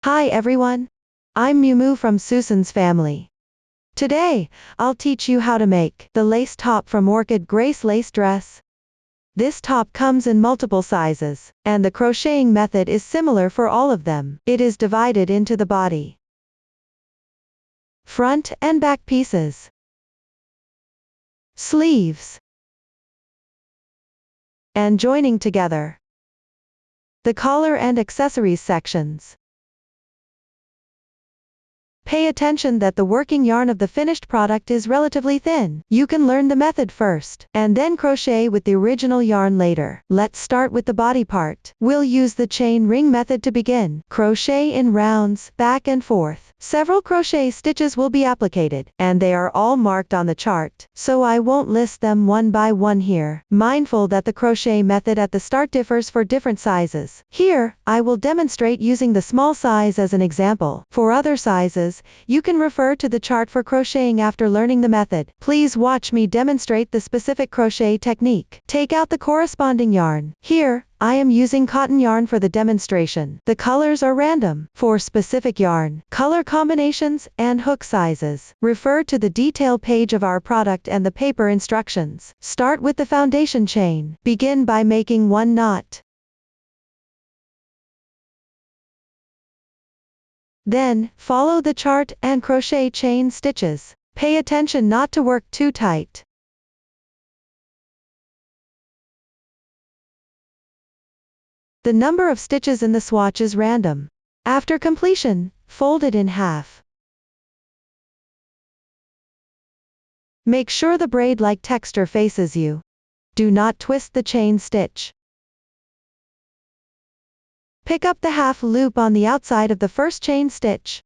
Hi everyone. I'm Mumu from Susan's family. Today, I'll teach you how to make the lace top from Orchid Grace lace dress. This top comes in multiple sizes, and the crocheting method is similar for all of them. It is divided into the body, front and back pieces, sleeves, and joining together, the collar and accessories sections. Pay attention that the working yarn of the finished product is relatively thin. You can learn the method first, and then crochet with the original yarn later. Let's start with the body part. We'll use the chain ring method to begin. Crochet in rounds, back and forth. Several crochet stitches will be applicated, and they are all marked on the chart, so I won't list them one by one here. Mindful that the crochet method at the start differs for different sizes. Here, I will demonstrate using the small size as an example. For other sizes, you can refer to the chart for crocheting after learning the method. Please watch me demonstrate the specific crochet technique. Take out the corresponding yarn. Here, I am using cotton yarn for the demonstration. The colors are random. For specific yarn, color combinations, and hook sizes, refer to the detail page of our product and the paper instructions. Start with the foundation chain. Begin by making one knot. Then, follow the chart and crochet chain stitches. Pay attention not to work too tight. The number of stitches in the swatch is random. After completion, fold it in half. Make sure the braid-like texture faces you. Do not twist the chain stitch. Pick up the half loop on the outside of the first chain stitch.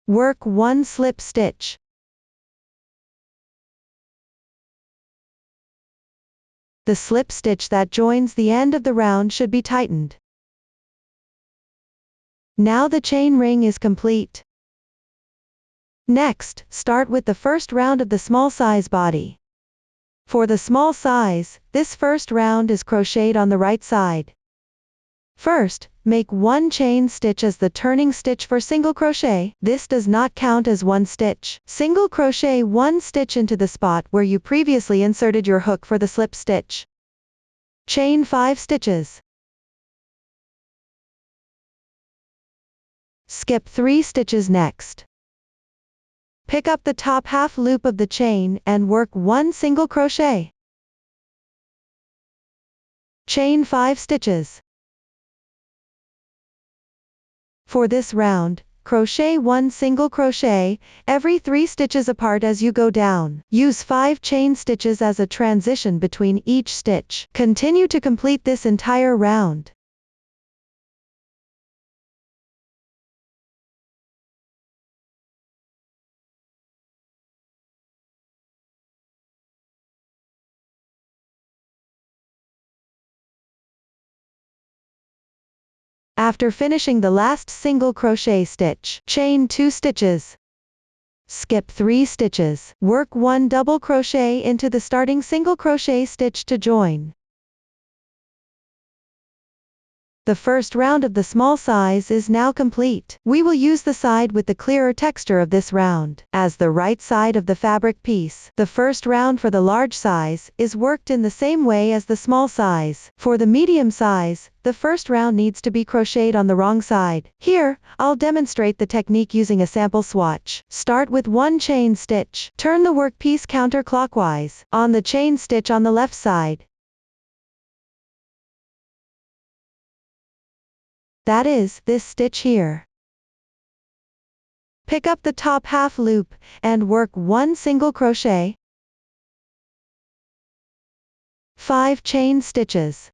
Work one slip stitch. The slip stitch that joins the end of the round should be tightened. Now the chain ring is complete. Next, start with the first round of the small size body. For the small size, this first round is crocheted on the right side. First, make one chain stitch as the turning stitch for single crochet. This does not count as one stitch. Single crochet one stitch into the spot where you previously inserted your hook for the slip stitch. Chain 5 stitches. Skip 3 stitches next. Pick up the top half loop of the chain and work one single crochet. Chain 5 stitches. For this round, crochet one single crochet every 3 stitches apart as you go down. Use 5 chain stitches as a transition between each stitch. Continue to complete this entire round. After finishing the last single crochet stitch, chain 2 stitches. Skip 3 stitches. Work 1 double crochet into the starting single crochet stitch to join. The first round of the small size is now complete. We will use the side with the clearer texture of this round as the right side of the fabric piece. The first round for the large size is worked in the same way as the small size. For the medium size, the first round needs to be crocheted on the wrong side. Here, I'll demonstrate the technique using a sample swatch. Start with one chain stitch. Turn the workpiece counterclockwise on the chain stitch on the left side. That is, this stitch here. Pick up the top half loop, and work one single crochet. 5 chain stitches.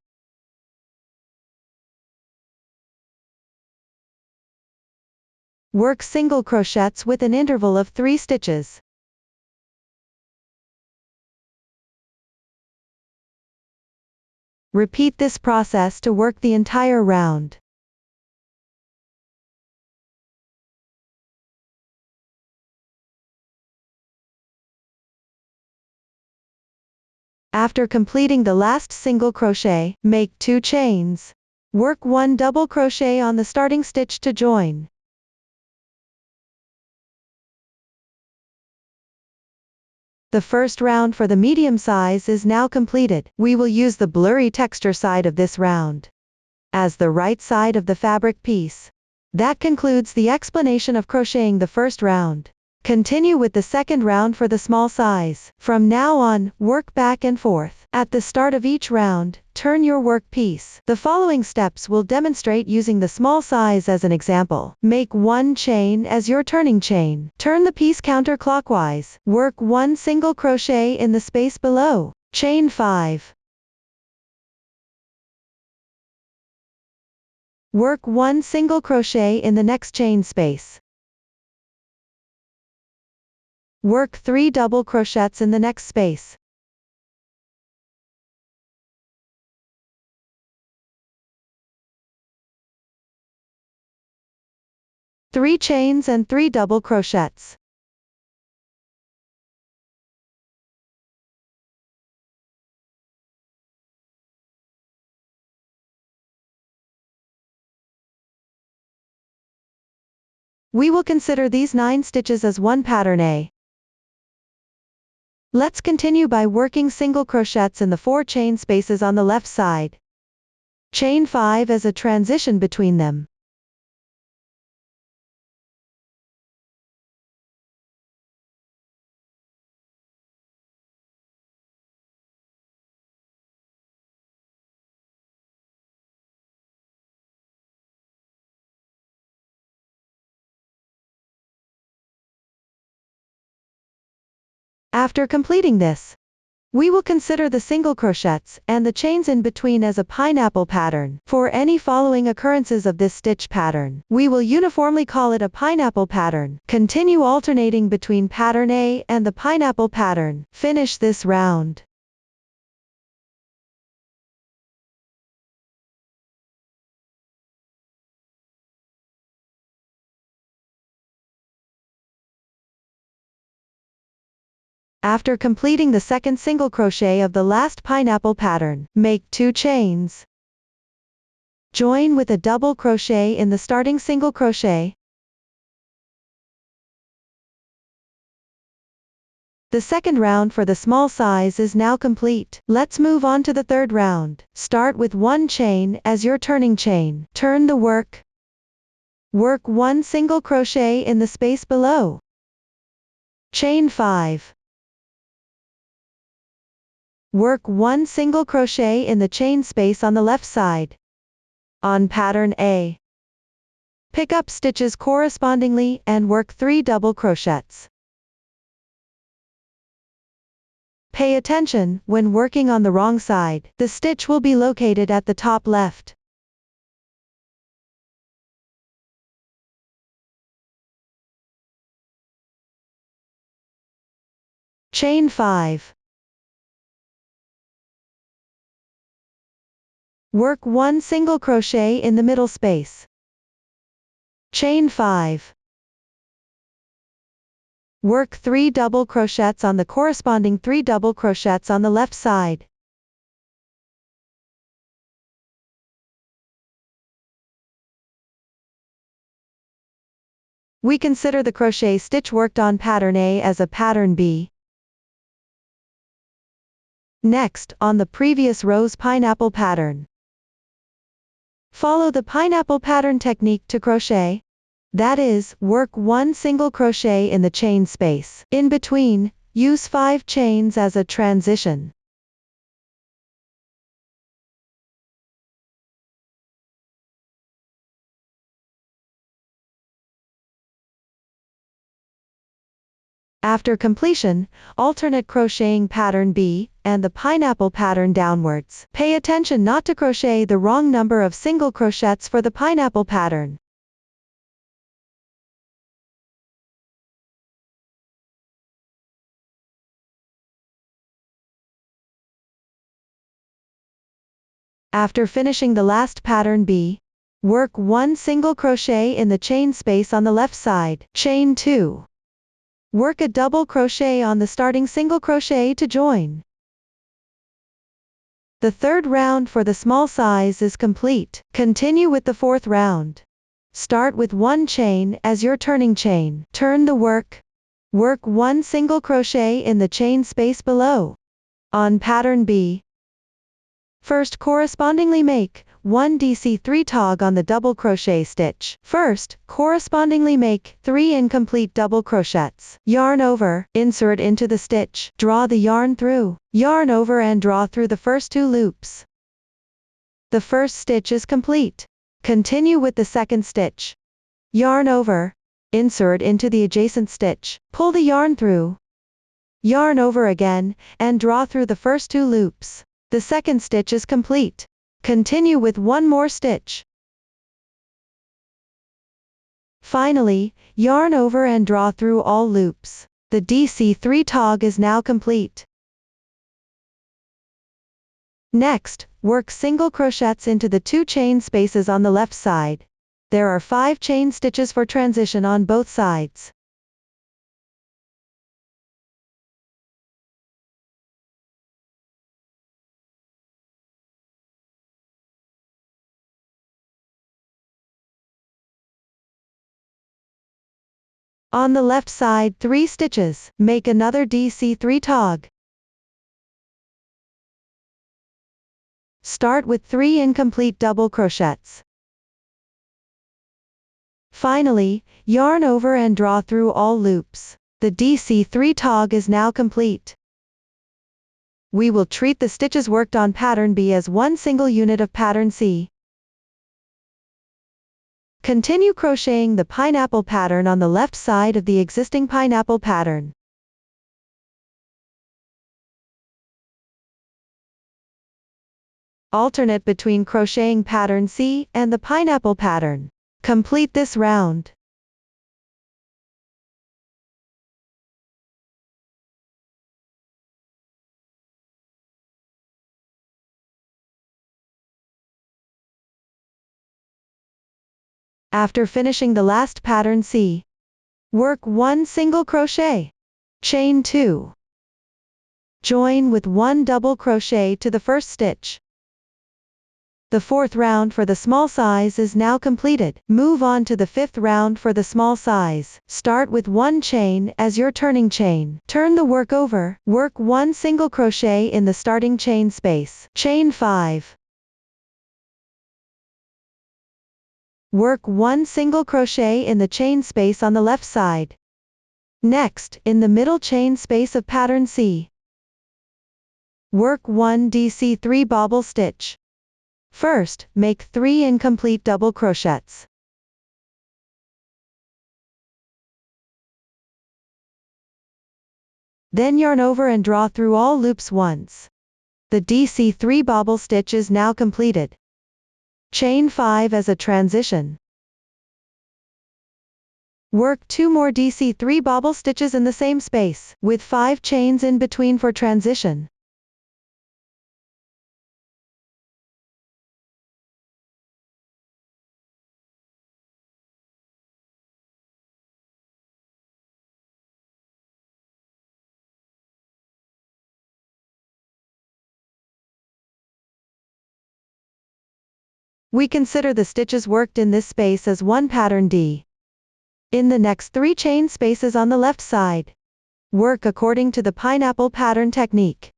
Work single crochets with an interval of 3 stitches. Repeat this process to work the entire round. After completing the last single crochet, make 2 chains. Work 1 double crochet on the starting stitch to join. The first round for the medium size is now completed. We will use the blurry texture side of this round as the right side of the fabric piece. That concludes the explanation of crocheting the first round. Continue with the second round for the small size. From now on, work back and forth. At the start of each round, turn your work piece. The following steps will demonstrate using the small size as an example. Make 1 chain as your turning chain. Turn the piece counterclockwise. Work 1 single crochet in the space below. Chain 5. Work 1 single crochet in the next chain space. Work 3 double crochets in the next space. Three chains and 3 double crochets. We will consider these 9 stitches as one pattern A. Let's continue by working single crochets in the 4 chain spaces on the left side. Chain 5 as a transition between them. After completing this, we will consider the single crochets and the chains in between as a pineapple pattern. For any following occurrences of this stitch pattern, we will uniformly call it a pineapple pattern. Continue alternating between pattern A and the pineapple pattern. Finish this round. After completing the second single crochet of the last pineapple pattern, make 2 chains. Join with a double crochet in the starting single crochet. The second round for the small size is now complete. Let's move on to the third round. Start with 1 chain as your turning chain. Turn the work. Work 1 single crochet in the space below. Chain 5. Work 1 single crochet in the chain space on the left side. On pattern A, pick up stitches correspondingly and work 3 double crochets. Pay attention, when working on the wrong side, the stitch will be located at the top left. Chain 5. Work 1 single crochet in the middle space. Chain 5. Work 3 double crochets on the corresponding 3 double crochets on the left side. We consider the crochet stitch worked on pattern A as a pattern B. Next, on the previous row's pineapple pattern, follow the pineapple pattern technique to crochet. That is, work 1 single crochet in the chain space. In between, use 5 chains as a transition. After completion, alternate crocheting pattern B and the pineapple pattern downwards. Pay attention not to crochet the wrong number of single crochets for the pineapple pattern. After finishing the last pattern B, work 1 single crochet in the chain space on the left side. Chain 2. Work a double crochet on the starting single crochet to join. The third round for the small size is complete. Continue with the fourth round. Start with 1 chain as your turning chain. Turn the work. Work 1 single crochet in the chain space below. On pattern B, first correspondingly make 1 DC3 tog on the double crochet stitch. First, correspondingly make 3 incomplete double crochets. Yarn over, insert into the stitch, draw the yarn through, yarn over and draw through the first 2 loops. The first stitch is complete. Continue with the second stitch. Yarn over, insert into the adjacent stitch, pull the yarn through, yarn over again, and draw through the first 2 loops. The second stitch is complete. Continue with 1 more stitch. Finally, yarn over and draw through all loops. The DC3 tog is now complete. Next, work single crochets into the 2 chain spaces on the left side. There are 5 chain stitches for transition on both sides. On the left side 3 stitches, make another DC3 tog. Start with 3 incomplete double crochets. Finally, yarn over and draw through all loops. The DC3 tog is now complete. We will treat the stitches worked on pattern B as 1 single unit of pattern C. Continue crocheting the pineapple pattern on the left side of the existing pineapple pattern. Alternate between crocheting pattern C and the pineapple pattern. Complete this round. After finishing the last pattern C, work 1 single crochet, chain 2, join with 1 double crochet to the first stitch. The 4th round for the small size is now completed. Move on to the 5th round for the small size. Start with 1 chain as your turning chain. Turn the work over, work 1 single crochet in the starting chain space. Chain 5. Work 1 single crochet in the chain space on the left side. Next, in the middle chain space of pattern C, work 1 DC3 bobble stitch. First, make 3 incomplete double crochets. Then yarn over and draw through all loops once. The DC3 bobble stitch is now completed. Chain 5 as a transition. Work 2 more DC3 bobble stitches in the same space, with 5 chains in between for transition. We consider the stitches worked in this space as 1 pattern D. In the next 3 chain spaces on the left side, work according to the pineapple pattern technique.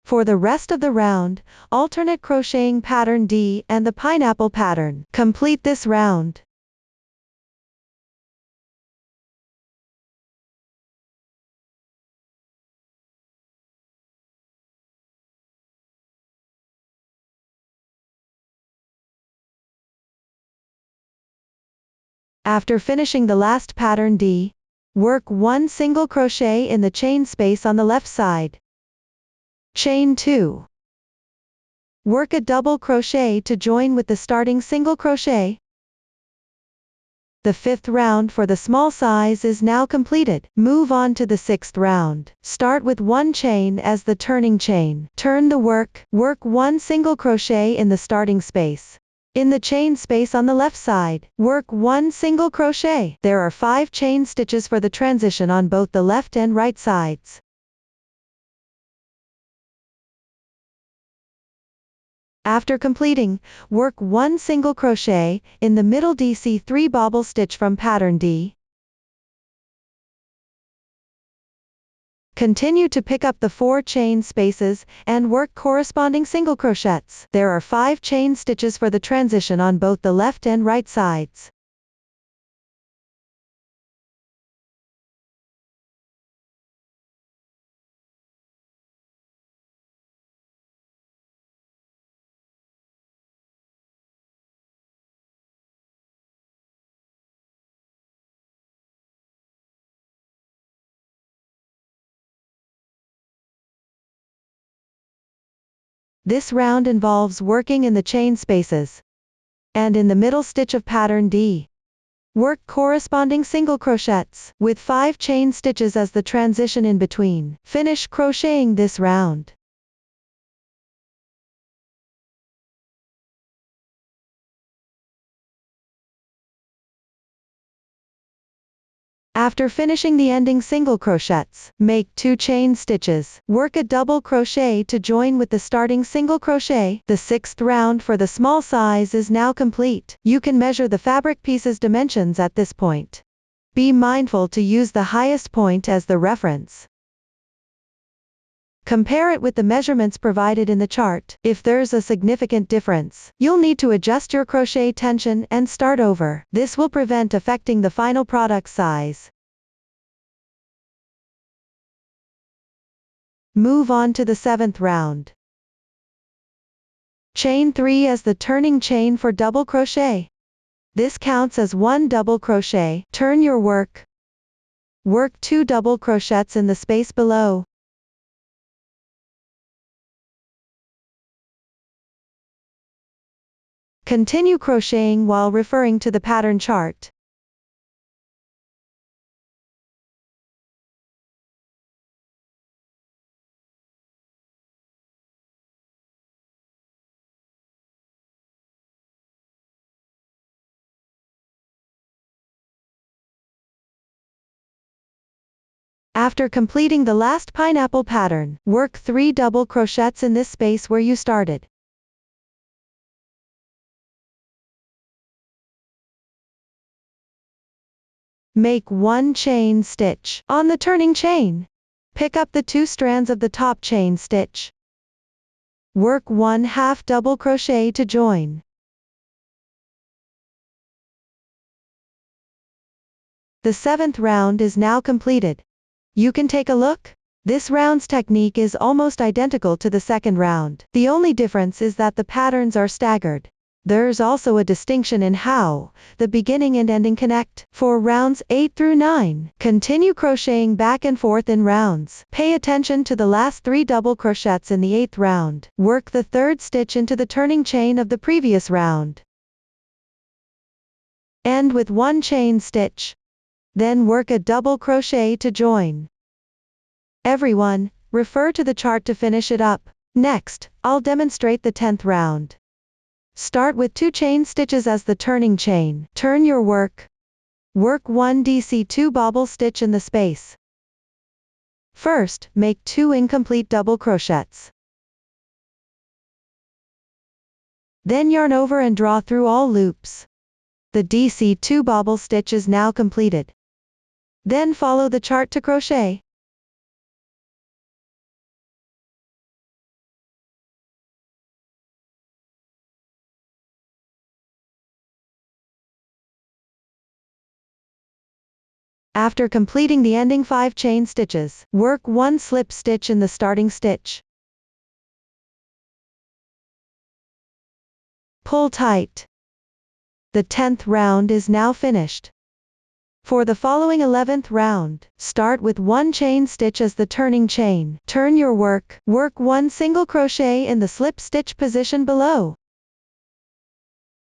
For the rest of the round, alternate crocheting pattern D and the pineapple pattern. Complete this round. After finishing the last pattern D, work 1 single crochet in the chain space on the left side. Chain 2. Work a double crochet to join with the starting single crochet. The 5th round for the small size is now completed. Move on to the 6th round. Start with 1 chain as the turning chain. Turn the work, work 1 single crochet in the starting space. In the chain space on the left side, work 1 single crochet. There are 5 chain stitches for the transition on both the left and right sides. After completing, work 1 single crochet in the middle DC3 bobble stitch from pattern D. Continue to pick up the 4 chain spaces, and work corresponding single crochets. There are 5 chain stitches for the transition on both the left and right sides. This round involves working in the chain spaces. And in the middle stitch of pattern D, work corresponding single crochets, with 5 chain stitches as the transition in between. Finish crocheting this round. After finishing the ending single crochets, make 2 chain stitches. Work a double crochet to join with the starting single crochet. The 6th round for the small size is now complete. You can measure the fabric piece's dimensions at this point. Be mindful to use the highest point as the reference. Compare it with the measurements provided in the chart. If there's a significant difference, you'll need to adjust your crochet tension and start over. This will prevent affecting the final product size. Move on to the 7th round. Chain 3 as the turning chain for double crochet. This counts as 1 double crochet. Turn your work. Work 2 double crochets in the space below. Continue crocheting while referring to the pattern chart. After completing the last pineapple pattern, work 3 double crochets in this space where you started. Make 1 chain stitch on the turning chain. Pick up the 2 strands of the top chain stitch. Work 1/2 double crochet to join. The 7th round is now completed. You can take a look. This round's technique is almost identical to the 2nd round. The only difference is that the patterns are staggered. There's also a distinction in how the beginning and ending connect. For rounds 8 through 9, continue crocheting back and forth in rounds. Pay attention to the last 3 double crochets in the 8th round. Work the 3rd stitch into the turning chain of the previous round. End with 1 chain stitch. Then work a double crochet to join. Everyone, refer to the chart to finish it up. Next, I'll demonstrate the 10th round. Start with 2 chain stitches as the turning chain. Turn your work. Work 1 DC2 bobble stitch in the space. First, make 2 incomplete double crochets. Then yarn over and draw through all loops. The DC2 bobble stitch is now completed. Then follow the chart to crochet. After completing the ending 5 chain stitches, work 1 slip stitch in the starting stitch. Pull tight. The 10th round is now finished. For the following 11th round, start with 1 chain stitch as the turning chain. Turn your work. Work 1 single crochet in the slip stitch position below.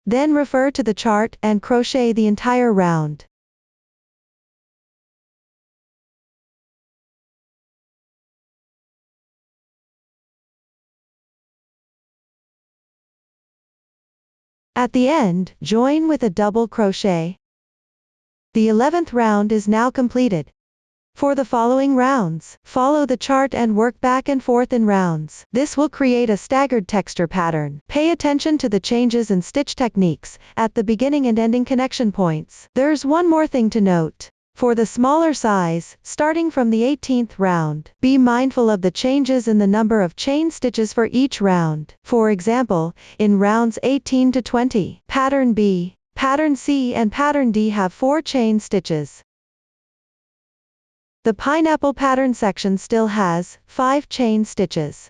Then refer to the chart and crochet the entire round. At the end, join with a double crochet. The 11th round is now completed. For the following rounds, follow the chart and work back and forth in rounds. This will create a staggered texture pattern. Pay attention to the changes in stitch techniques at the beginning and ending connection points. There's one more thing to note. For the smaller size, starting from the 18th round, be mindful of the changes in the number of chain stitches for each round. For example, in rounds 18 to 20, pattern B, pattern C and pattern D have 4 chain stitches. The pineapple pattern section still has 5 chain stitches.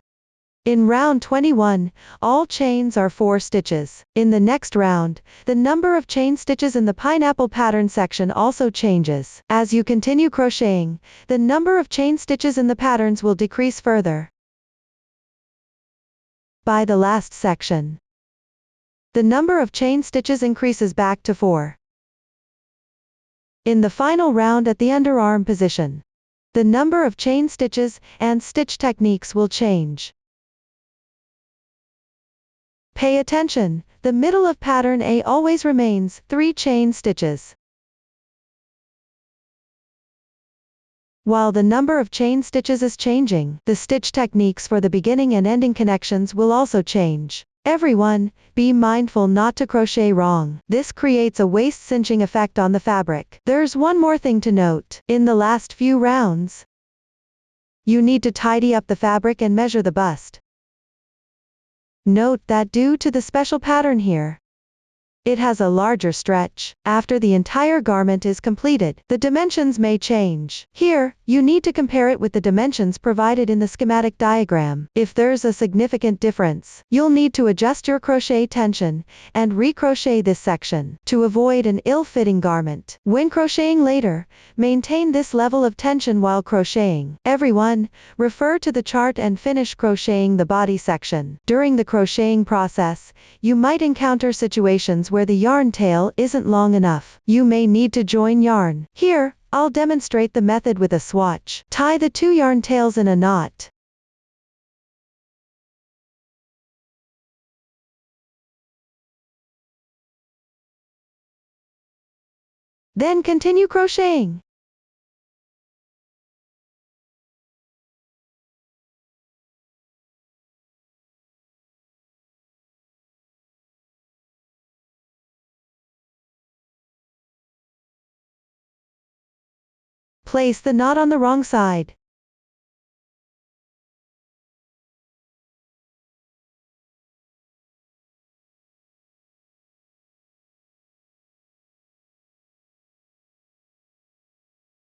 In round 21, all chains are 4 stitches. In the next round, the number of chain stitches in the pineapple pattern section also changes. As you continue crocheting, the number of chain stitches in the patterns will decrease further. By the last section, the number of chain stitches increases back to 4. In the final round at the underarm position, the number of chain stitches and stitch techniques will change. Pay attention, the middle of pattern A always remains 3 chain stitches. While the number of chain stitches is changing, the stitch techniques for the beginning and ending connections will also change. Everyone, be mindful not to crochet wrong. This creates a waist cinching effect on the fabric. There's one more thing to note. In the last few rounds, you need to tidy up the fabric and measure the bust. Note that due to the special pattern here, it has a larger stretch. After the entire garment is completed, the dimensions may change. Here, you need to compare it with the dimensions provided in the schematic diagram. If there's a significant difference, you'll need to adjust your crochet tension and recrochet this section to avoid an ill-fitting garment. When crocheting later, maintain this level of tension while crocheting. Everyone, refer to the chart and finish crocheting the body section. During the crocheting process, you might encounter situations where the yarn tail isn't long enough. You may need to join yarn. Here, I'll demonstrate the method with a swatch. Tie the 2 yarn tails in a knot. Then continue crocheting. Place the knot on the wrong side.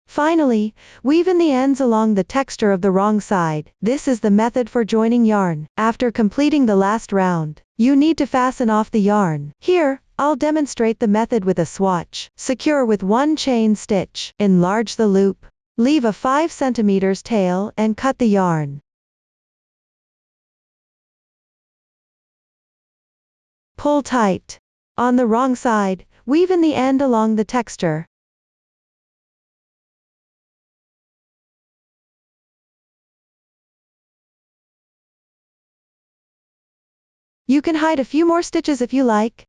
Finally, weave in the ends along the texture of the wrong side. This is the method for joining yarn. After completing the last round, you need to fasten off the yarn. Here, I'll demonstrate the method with a swatch. Secure with 1 chain stitch. Enlarge the loop. Leave a 5 cm tail and cut the yarn. Pull tight. On the wrong side, weave in the end along the texture. You can hide a few more stitches if you like.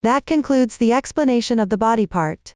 That concludes the explanation of the body part.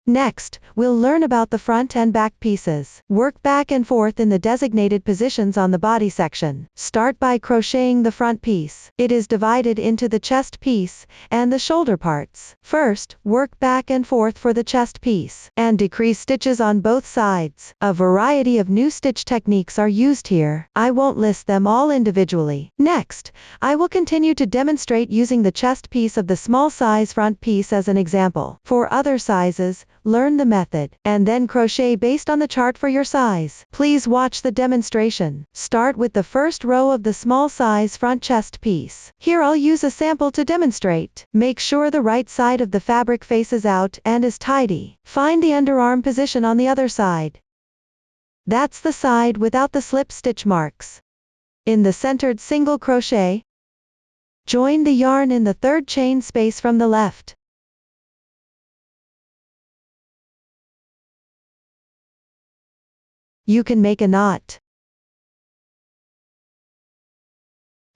Next, we'll learn about the front and back pieces. Work back and forth in the designated positions on the body section. Start by crocheting the front piece. It is divided into the chest piece and the shoulder parts. First, work back and forth for the chest piece and decrease stitches on both sides. A variety of new stitch techniques are used here. I won't list them all individually. Next, I will continue to demonstrate using the chest piece of the small size front piece as an example. For other sizes, learn the method, and then crochet based on the chart for your size. Please watch the demonstration. Start with the first row of the small size front chest piece. Here I'll use a sample to demonstrate. Make sure the right side of the fabric faces out and is tidy. Find the underarm position on the other side. That's the side without the slip stitch marks. In the centered single crochet, join the yarn in the 3rd chain space from the left. You can make a knot.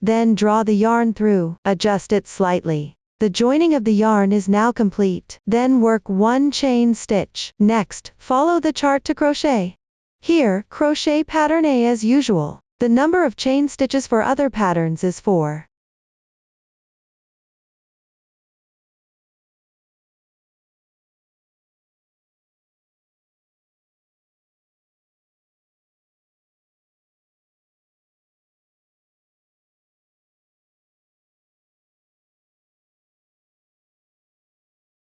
Then draw the yarn through, adjust it slightly. The joining of the yarn is now complete. Then work 1 chain stitch. Next, follow the chart to crochet. Here, crochet pattern A as usual. The number of chain stitches for other patterns is 4.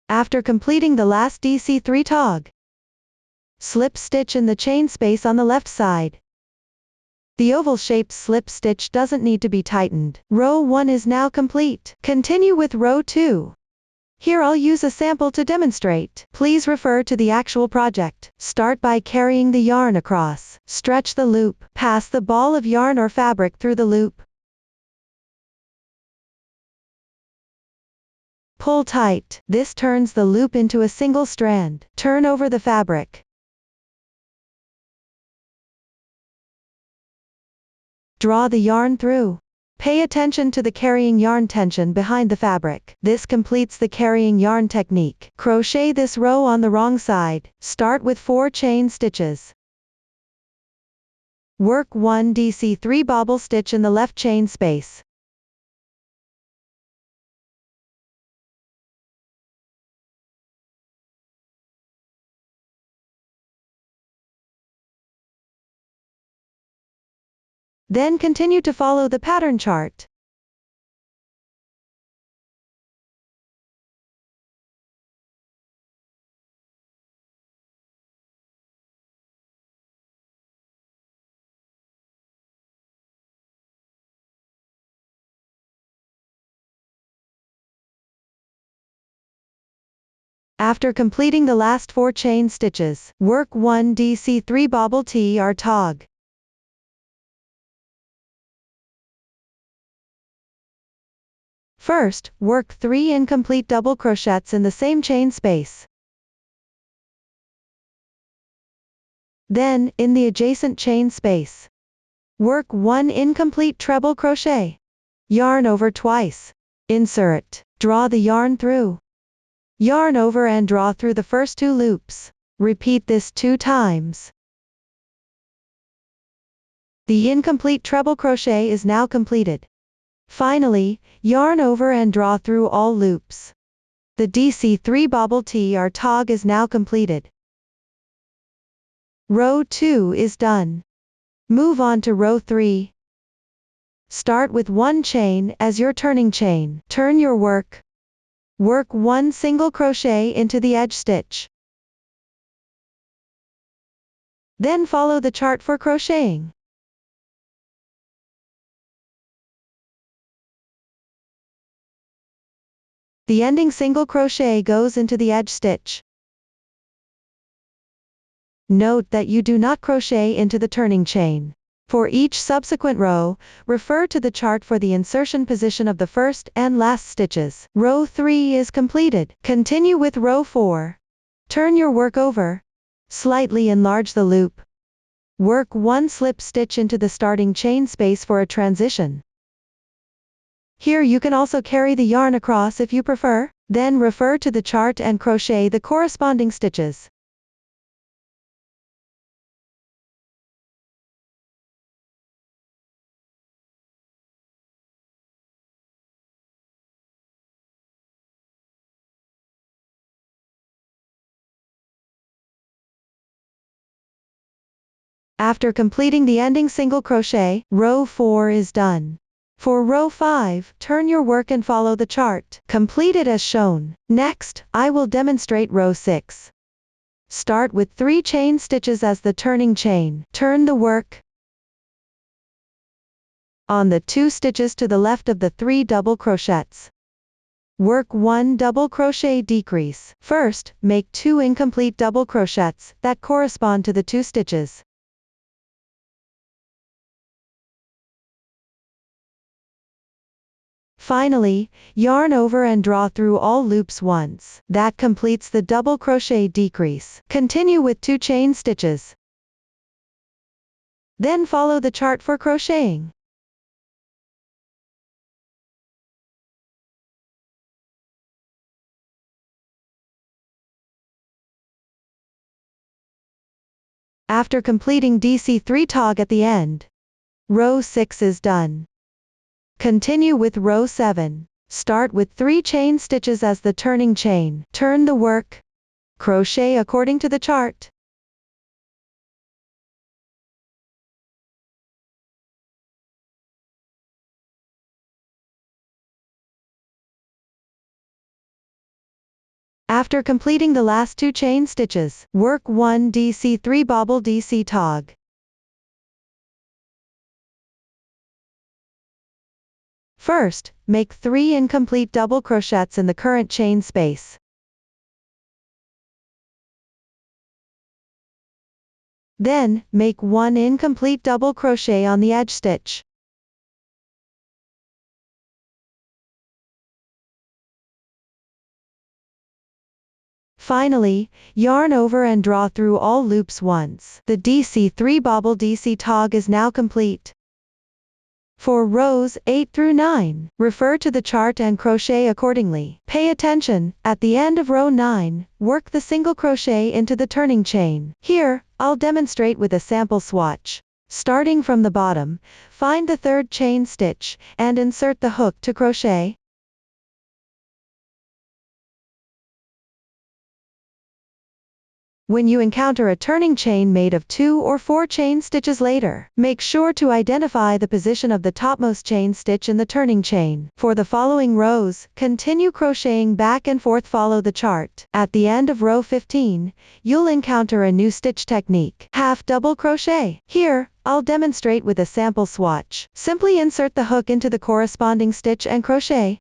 After completing the last DC3 tog, slip stitch in the chain space on the left side. The oval-shaped slip stitch doesn't need to be tightened. Row 1 is now complete. Continue with row 2. Here I'll use a sample to demonstrate. Please refer to the actual project. Start by carrying the yarn across. Stretch the loop. Pass the ball of yarn or fabric through the loop. Pull tight. This turns the loop into a single strand. Turn over the fabric. Draw the yarn through. Pay attention to the carrying yarn tension behind the fabric. This completes the carrying yarn technique. Crochet this row on the wrong side. Start with 4 chain stitches. Work 1 DC3 bobble stitch in the left chain space. Then continue to follow the pattern chart. After completing the last 4 chain stitches, work 1 DC3 bobble TR tog. First, work 3 incomplete double crochets in the same chain space. Then, in the adjacent chain space, work 1 incomplete treble crochet. Yarn over twice. Insert. Draw the yarn through. Yarn over and draw through the first 2 loops. Repeat this 2 times. The incomplete treble crochet is now completed. Finally, yarn over and draw through all loops. The DC3 bobble TR tog is now completed. Row 2 is done. Move on to row 3. Start with 1 chain as your turning chain. Turn your work. Work 1 single crochet into the edge stitch. Then follow the chart for crocheting. The ending single crochet goes into the edge stitch. Note that you do not crochet into the turning chain. For each subsequent row, refer to the chart for the insertion position of the first and last stitches. Row 3 is completed. Continue with row 4. Turn your work over. Slightly enlarge the loop. Work 1 slip stitch into the starting chain space for a transition. Here you can also carry the yarn across if you prefer. Then refer to the chart and crochet the corresponding stitches. After completing the ending single crochet, row 4 is done. For row 5, turn your work and follow the chart. Complete it as shown. Next, I will demonstrate row 6. Start with 3 chain stitches as the turning chain. Turn the work. On the 2 stitches to the left of the 3 double crochets, work 1 double crochet decrease. First, make 2 incomplete double crochets that correspond to the 2 stitches. Finally, yarn over and draw through all loops once. That completes the double crochet decrease. Continue with 2 chain stitches. Then follow the chart for crocheting. After completing DC3 tog at the end, row 6 is done. Continue with row 7. Start with 3 chain stitches as the turning chain. Turn the work. Crochet according to the chart. After completing the last 2 chain stitches, work 1 DC3 bobble DC tog. First, make 3 incomplete double crochets in the current chain space. Then, make 1 incomplete double crochet on the edge stitch. Finally, yarn over and draw through all loops once. The DC3 bobble DC tog is now complete. For rows 8 through 9, refer to the chart and crochet accordingly. Pay attention, at the end of row 9, work the single crochet into the turning chain. Here, I'll demonstrate with a sample swatch. Starting from the bottom, find the 3rd chain stitch, and insert the hook to crochet. When you encounter a turning chain made of 2 or 4 chain stitches later, make sure to identify the position of the topmost chain stitch in the turning chain. For the following rows, continue crocheting back and forth, follow the chart. At the end of row 15, you'll encounter a new stitch technique, half double crochet. Here, I'll demonstrate with a sample swatch. Simply insert the hook into the corresponding stitch and crochet.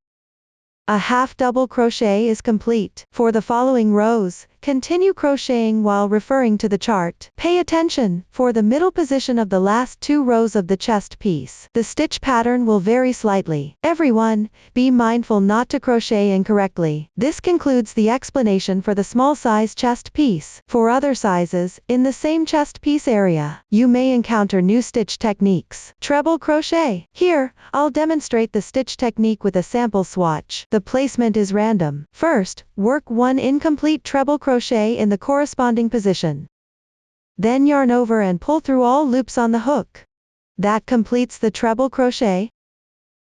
A half double crochet is complete. For the following rows, continue crocheting while referring to the chart. Pay attention, for the middle position of the last 2 rows of the chest piece, the stitch pattern will vary slightly. Everyone, be mindful not to crochet incorrectly. This concludes the explanation for the small size chest piece. For other sizes, in the same chest piece area, you may encounter new stitch techniques. Treble crochet. Here, I'll demonstrate the stitch technique with a sample swatch. The placement is random. First, work 1 incomplete treble crochet in the corresponding position. Then yarn over and pull through all loops on the hook. That completes the treble crochet.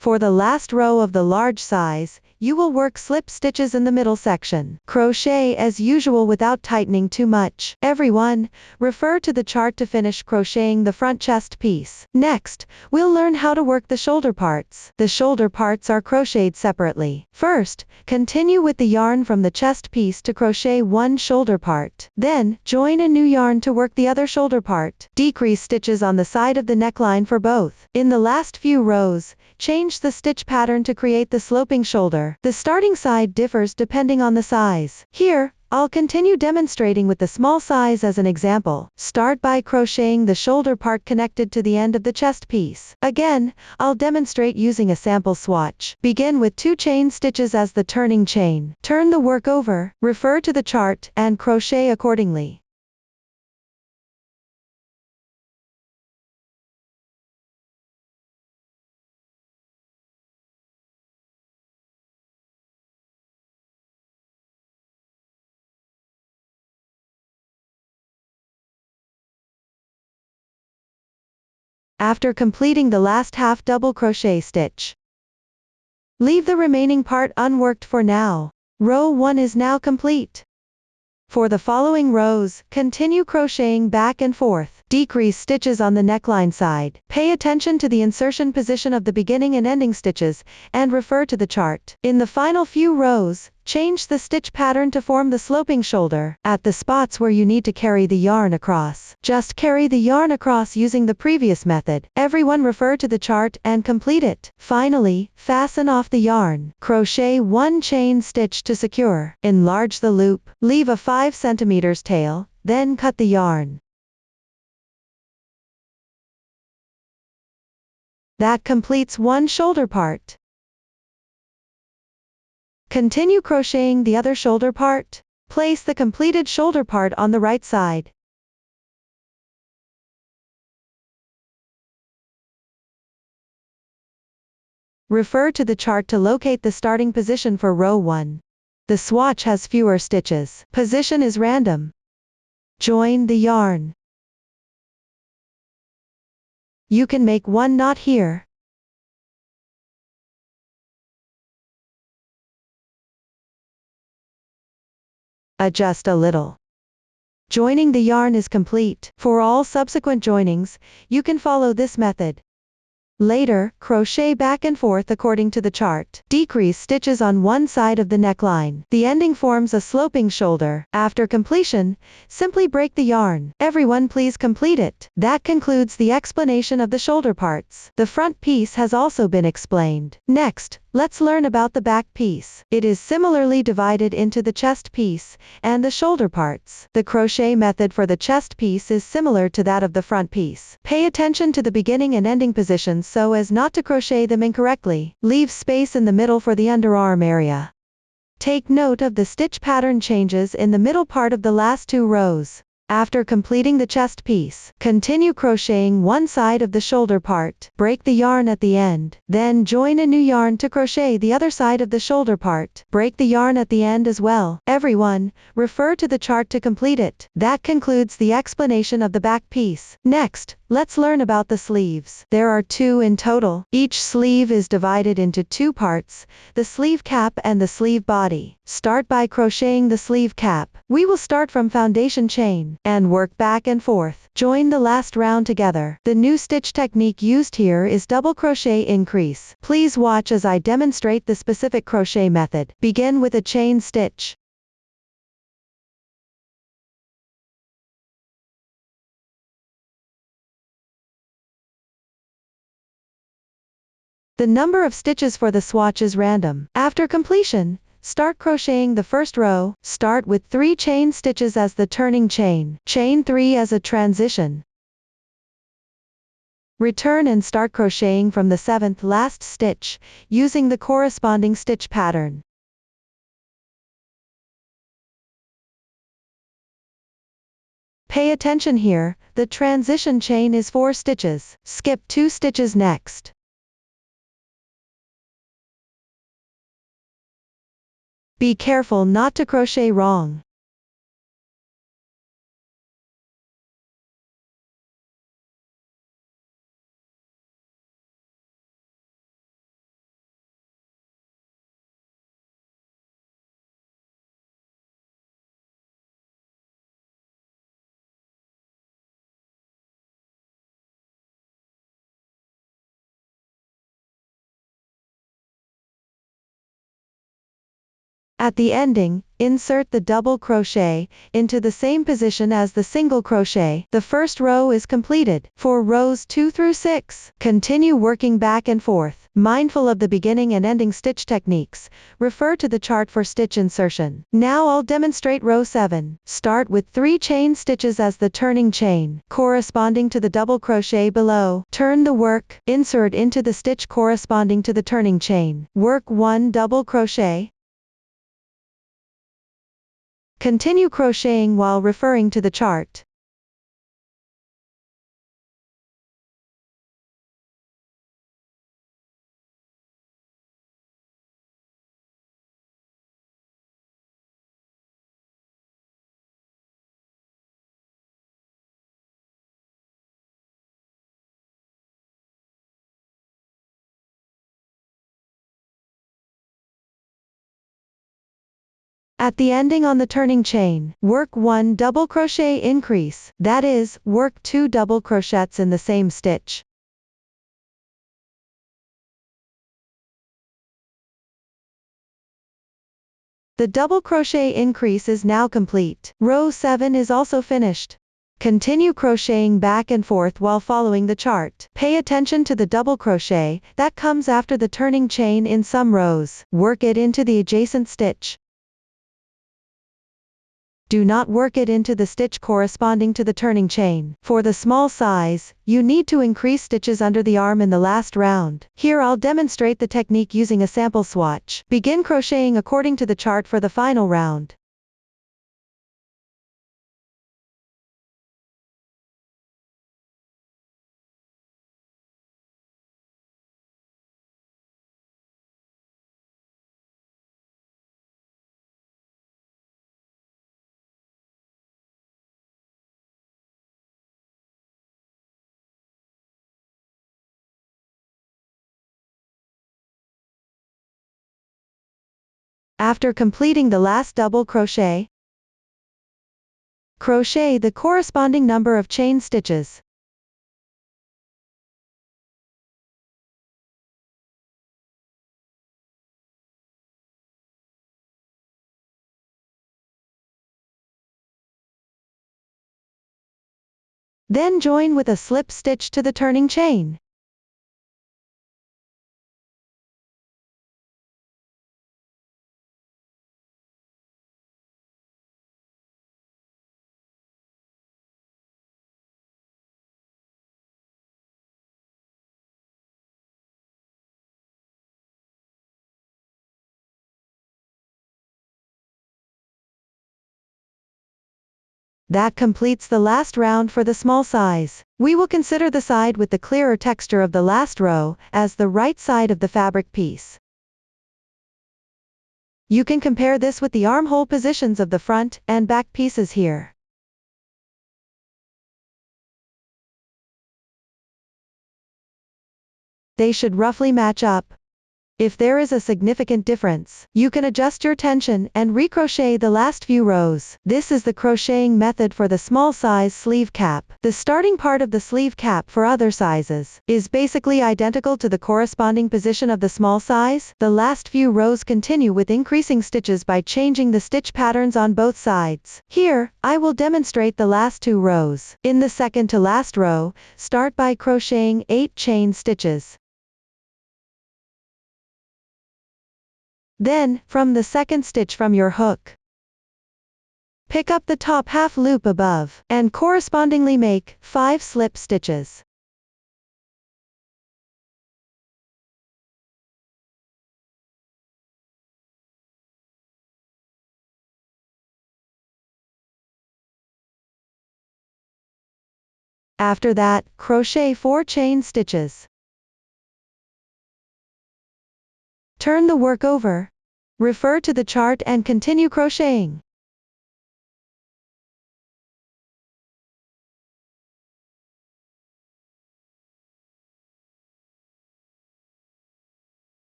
For the last row of the large size, you will work slip stitches in the middle section. Crochet as usual without tightening too much. Everyone, refer to the chart to finish crocheting the front chest piece. Next, we'll learn how to work the shoulder parts. The shoulder parts are crocheted separately. First, continue with the yarn from the chest piece to crochet 1 shoulder part. Then, join a new yarn to work the other shoulder part. Decrease stitches on the side of the neckline for both. In the last few rows, change the stitch pattern to create the sloping shoulder. The starting side differs depending on the size. Here, I'll continue demonstrating with the small size as an example. Start by crocheting the shoulder part connected to the end of the chest piece. Again, I'll demonstrate using a sample swatch. Begin with 2 chain stitches as the turning chain. Turn the work over, refer to the chart, and crochet accordingly. After completing the last half double crochet stitch, leave the remaining part unworked for now. Row 1 is now complete. For the following rows, continue crocheting back and forth. Decrease stitches on the neckline side. Pay attention to the insertion position of the beginning and ending stitches, and refer to the chart. In the final few rows, change the stitch pattern to form the sloping shoulder. At the spots where you need to carry the yarn across, just carry the yarn across using the previous method. Everyone refer to the chart and complete it. Finally, fasten off the yarn. Crochet 1 chain stitch to secure. Enlarge the loop. Leave a 5 cm tail, then cut the yarn. That completes 1 shoulder part. Continue crocheting the other shoulder part. Place the completed shoulder part on the right side. Refer to the chart to locate the starting position for row 1. The swatch has fewer stitches. Position is random. Join the yarn. You can make one knot here. Adjust a little. Joining the yarn is complete. For all subsequent joinings, you can follow this method. Later, crochet back and forth according to the chart. Decrease stitches on one side of the neckline. The ending forms a sloping shoulder. After completion, simply break the yarn. Everyone please complete it. That concludes the explanation of the shoulder parts. The front piece has also been explained. Next, let's learn about the back piece. It is similarly divided into the chest piece and the shoulder parts. The crochet method for the chest piece is similar to that of the front piece. Pay attention to the beginning and ending positions so as not to crochet them incorrectly. Leave space in the middle for the underarm area. Take note of the stitch pattern changes in the middle part of the last 2 rows. After completing the chest piece, continue crocheting one side of the shoulder part. Break the yarn at the end. Then join a new yarn to crochet the other side of the shoulder part. Break the yarn at the end as well. Everyone, refer to the chart to complete it. That concludes the explanation of the back piece. Next, let's learn about the sleeves. There are 2 in total. Each sleeve is divided into 2 parts, the sleeve cap and the sleeve body. Start by crocheting the sleeve cap. We will start from foundation chain and work back and forth. Join the last round together. The new stitch technique used here is double crochet increase. Please watch as I demonstrate the specific crochet method. Begin with a chain stitch. The number of stitches for the swatch is random. After completion, start crocheting the first row. Start with 3 chain stitches as the turning chain. Chain 3 as a transition. Return and start crocheting from the 7th last stitch, using the corresponding stitch pattern. Pay attention here, the transition chain is 4 stitches. Skip 2 stitches next. Be careful not to crochet wrong. At the ending, insert the double crochet into the same position as the single crochet. The first row is completed. For rows 2 through 6, continue working back and forth. Mindful of the beginning and ending stitch techniques, refer to the chart for stitch insertion. Now I'll demonstrate row 7. Start with 3 chain stitches as the turning chain, corresponding to the double crochet below. Turn the work, insert into the stitch corresponding to the turning chain. Work 1 double crochet. Continue crocheting while referring to the chart. At the ending on the turning chain, work 1 double crochet increase, that is, work 2 double crochets in the same stitch. The double crochet increase is now complete. Row 7 is also finished. Continue crocheting back and forth while following the chart. Pay attention to the double crochet that comes after the turning chain in some rows. Work it into the adjacent stitch. Do not work it into the stitch corresponding to the turning chain. For the small size, you need to increase stitches under the arm in the last round. Here I'll demonstrate the technique using a sample swatch. Begin crocheting according to the chart for the final round. After completing the last double crochet, crochet the corresponding number of chain stitches. Then join with a slip stitch to the turning chain. That completes the last round for the small size. We will consider the side with the clearer texture of the last row as the right side of the fabric piece. You can compare this with the armhole positions of the front and back pieces here. They should roughly match up. If there is a significant difference, you can adjust your tension and recrochet the last few rows. This is the crocheting method for the small size sleeve cap. The starting part of the sleeve cap for other sizes is basically identical to the corresponding position of the small size. The last few rows continue with increasing stitches by changing the stitch patterns on both sides. Here, I will demonstrate the last 2 rows. In the second to last row, start by crocheting 8 chain stitches. Then, from the second stitch from your hook, pick up the top half loop above, and correspondingly make 5 slip stitches. After that, crochet 4 chain stitches. Turn the work over. Refer to the chart and continue crocheting.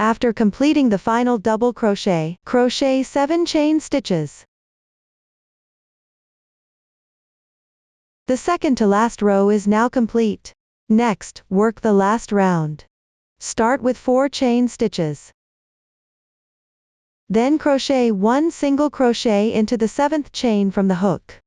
After completing the final double crochet, crochet 7 chain stitches. The second to last row is now complete. Next, work the last round. Start with 4 chain stitches. Then crochet 1 single crochet into the 7th chain from the hook.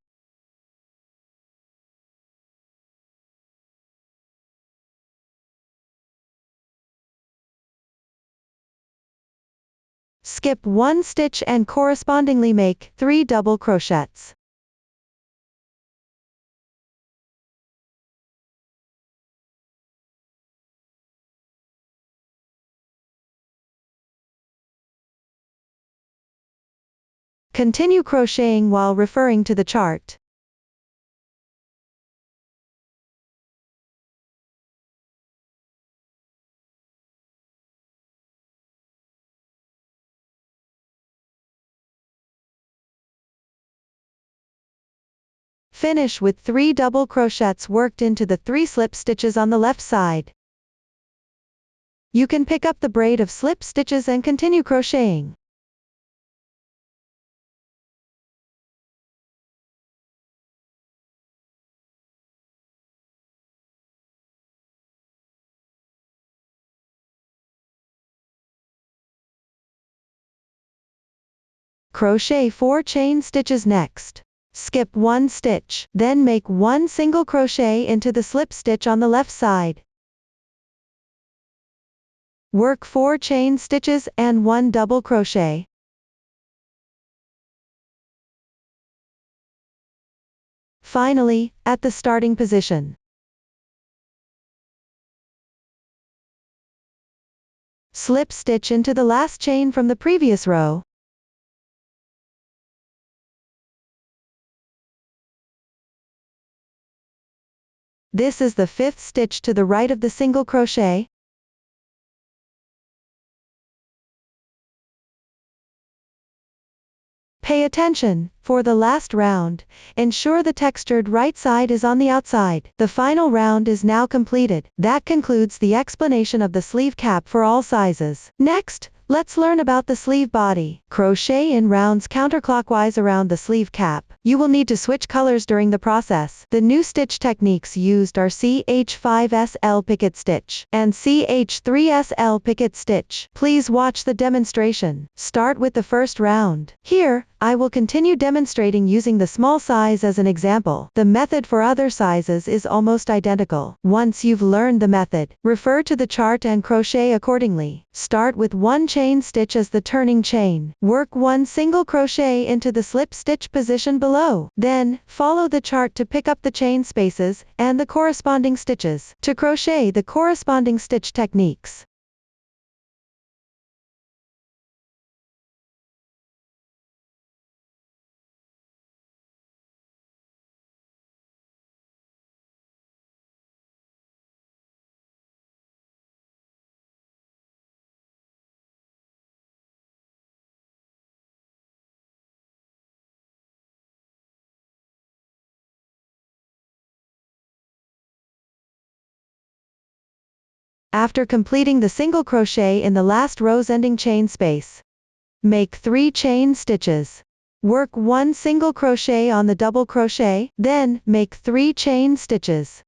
Skip 1 stitch and correspondingly make 3 double crochets. Continue crocheting while referring to the chart. Finish with 3 double crochets worked into the 3 slip stitches on the left side. You can pick up the braid of slip stitches and continue crocheting. Crochet 4 chain stitches next. Skip 1 stitch, then make 1 single crochet into the slip stitch on the left side. Work 4 chain stitches and 1 double crochet. Finally, at the starting position, slip stitch into the last chain from the previous row. This is the 5th stitch to the right of the single crochet. Pay attention, for the last round, ensure the textured right side is on the outside. The final round is now completed. That concludes the explanation of the sleeve cap for all sizes. Next, let's learn about the sleeve body. Crochet in rounds counterclockwise around the sleeve cap. You will need to switch colors during the process. The new stitch techniques used are CH5SL picket stitch and CH3SL picket stitch. Please watch the demonstration. Start with the first round. Here, I will continue demonstrating using the small size as an example. The method for other sizes is almost identical. Once you've learned the method, refer to the chart and crochet accordingly. Start with one chain stitch as the turning chain. Work one single crochet into the slip stitch position below. Then, follow the chart to pick up the chain spaces and the corresponding stitches. To crochet the corresponding stitch techniques. After completing the single crochet in the last row's ending chain space, make 3 chain stitches. Work one single crochet on the double crochet, then make 3 chain stitches.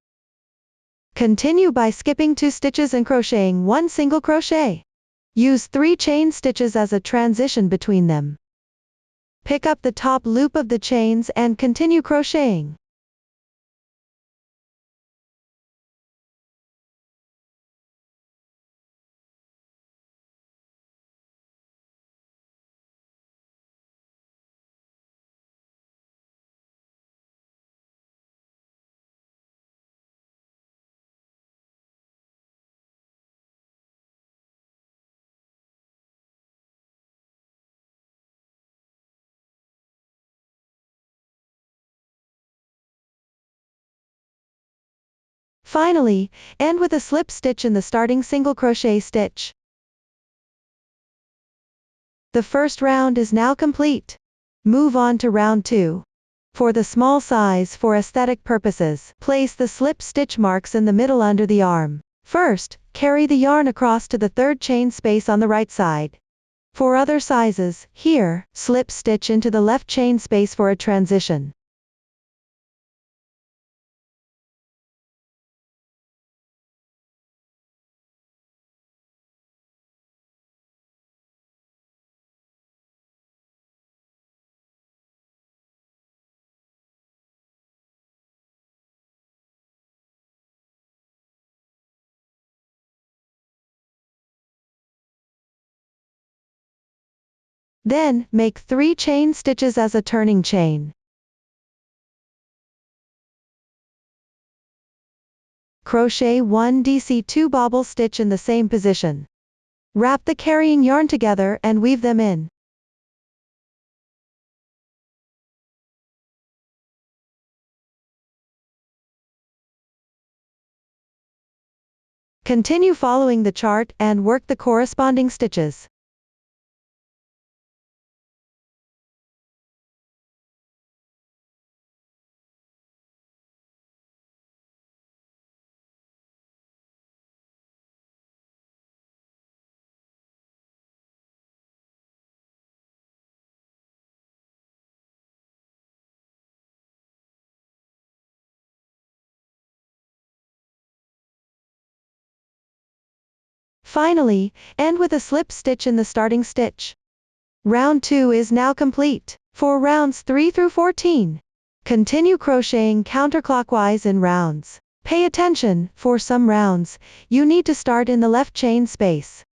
Continue by skipping 2 stitches and crocheting one single crochet. Use 3 chain stitches as a transition between them. Pick up the top loop of the chains and continue crocheting. Finally, end with a slip stitch in the starting single crochet stitch. The first round is now complete. Move on to round 2. For the small size for aesthetic purposes, place the slip stitch marks in the middle under the arm. First, carry the yarn across to the third chain space on the right side. For other sizes, here, slip stitch into the left chain space for a transition. Then, make 3 chain stitches as a turning chain. Crochet 1 DC2 bobble stitch in the same position. Wrap the carrying yarn together and weave them in. Continue following the chart and work the corresponding stitches. Finally, end with a slip stitch in the starting stitch. Round 2 is now complete. For rounds 3 through 14, continue crocheting counterclockwise in rounds. Pay attention, for some rounds, you need to start in the left chain space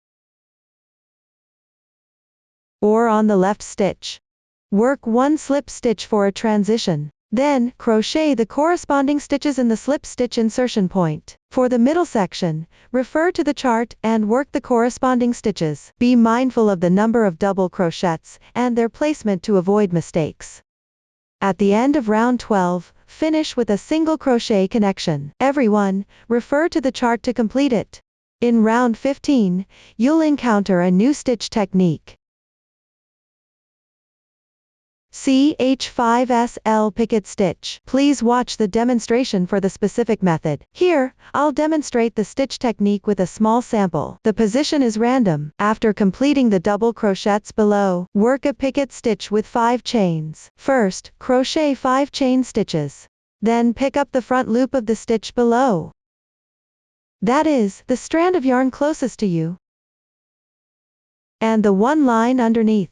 or on the left stitch. Work one slip stitch for a transition. Then, crochet the corresponding stitches in the slip stitch insertion point. For the middle section, refer to the chart and work the corresponding stitches. Be mindful of the number of double crochets and their placement to avoid mistakes. At the end of round 12, finish with a single crochet connection. Everyone, refer to the chart to complete it. In round 15, you'll encounter a new stitch technique. CH5SL picket stitch. Please watch the demonstration for the specific method. Here, I'll demonstrate the stitch technique with a small sample. The position is random. After completing the double crochets below, work a picket stitch with 5 chains. First, crochet 5 chain stitches. Then pick up the front loop of the stitch below. That is, the strand of yarn closest to you, and the one line underneath.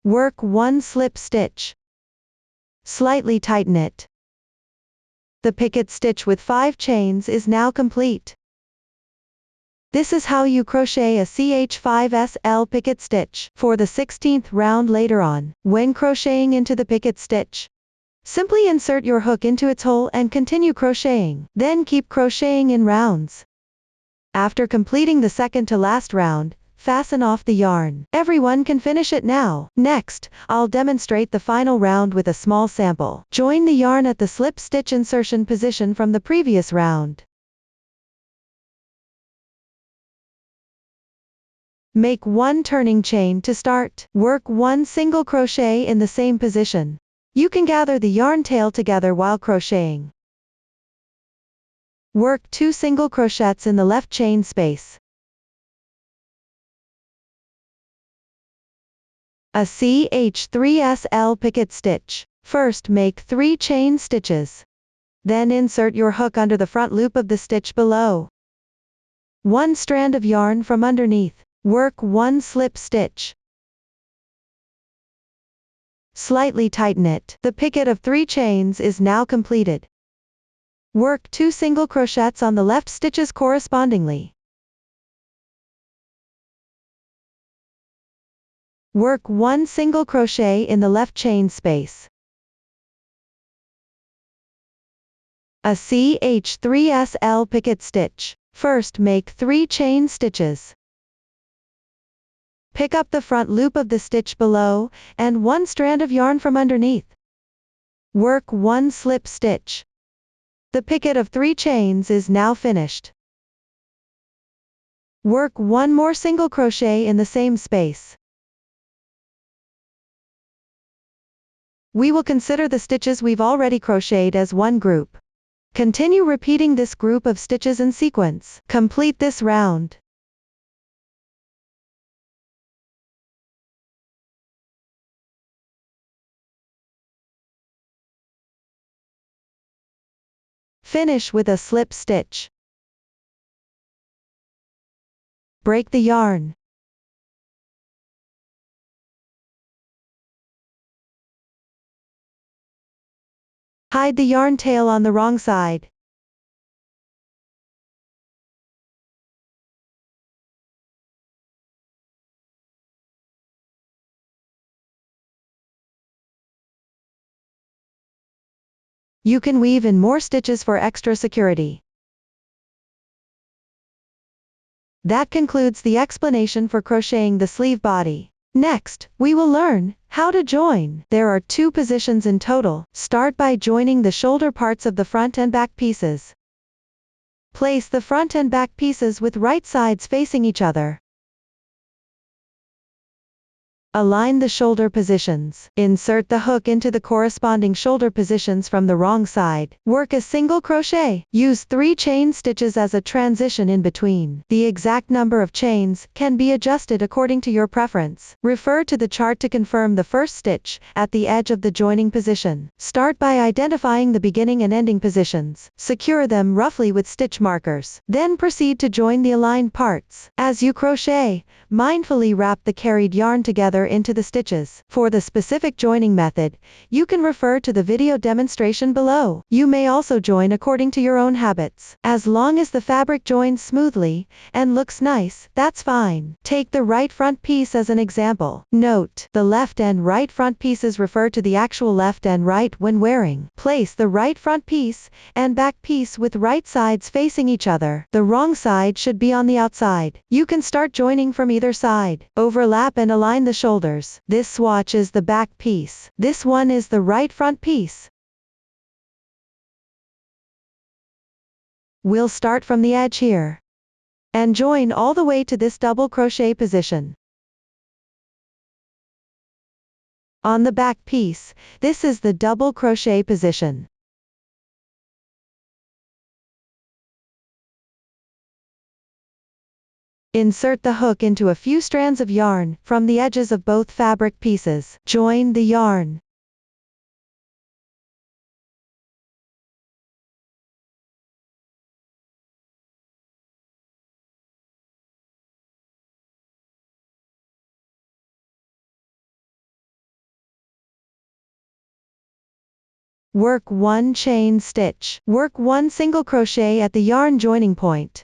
Work 1 slip stitch. Slightly tighten it. The picket stitch with 5 chains is now complete. This is how you crochet a CH5SL picket stitch. For the 16th round later on, when crocheting into the picket stitch, simply insert your hook into its hole and continue crocheting. Then keep crocheting in rounds. After completing the second to last round, fasten off the yarn. Everyone can finish it now. Next, I'll demonstrate the final round with a small sample. Join the yarn at the slip stitch insertion position from the previous round. Make 1 turning chain to start. Work 1 single crochet in the same position. You can gather the yarn tail together while crocheting. Work 2 single crochets in the left chain space. A CH3SL picket stitch. First make 3 chain stitches. Then insert your hook under the front loop of the stitch below. 1 strand of yarn from underneath. Work 1 slip stitch. Slightly tighten it. The picket of 3 chains is now completed. Work 2 single crochets on the left stitches correspondingly. Work 1 single crochet in the left chain space. A CH3SL picket stitch. First make 3 chain stitches. Pick up the front loop of the stitch below, and 1 strand of yarn from underneath. Work 1 slip stitch. The picket of 3 chains is now finished. Work 1 more single crochet in the same space. We will consider the stitches we've already crocheted as one group. Continue repeating this group of stitches in sequence. Complete this round. Finish with a slip stitch. Break the yarn. Hide the yarn tail on the wrong side. You can weave in more stitches for extra security. That concludes the explanation for crocheting the sleeve body. Next, we will learn how to join. There are 2 positions in total. Start by joining the shoulder parts of the front and back pieces. Place the front and back pieces with right sides facing each other. Align the shoulder positions. Insert the hook into the corresponding shoulder positions from the wrong side. Work a single crochet. Use 3 chain stitches as a transition in between. The exact number of chains can be adjusted according to your preference. Refer to the chart to confirm the first stitch at the edge of the joining position. Start by identifying the beginning and ending positions. Secure them roughly with stitch markers. Then proceed to join the aligned parts. As you crochet, mindfully wrap the carried yarn together into the stitches. For the specific joining method, you can refer to the video demonstration below. You may also join according to your own habits. As long as the fabric joins smoothly and looks nice, that's fine. Take the right front piece as an example. Note, the left and right front pieces refer to the actual left and right when wearing. Place the right front piece and back piece with right sides facing each other. The wrong side should be on the outside. You can start joining from either side. Overlap and align the shoulders. This swatch is the back piece. This one is the right front piece. We'll start from the edge here and join all the way to this double crochet position. On the back piece, this is the double crochet position. Insert the hook into a few strands of yarn from the edges of both fabric pieces. Join the yarn. Work 1 chain stitch. Work 1 single crochet at the yarn joining point.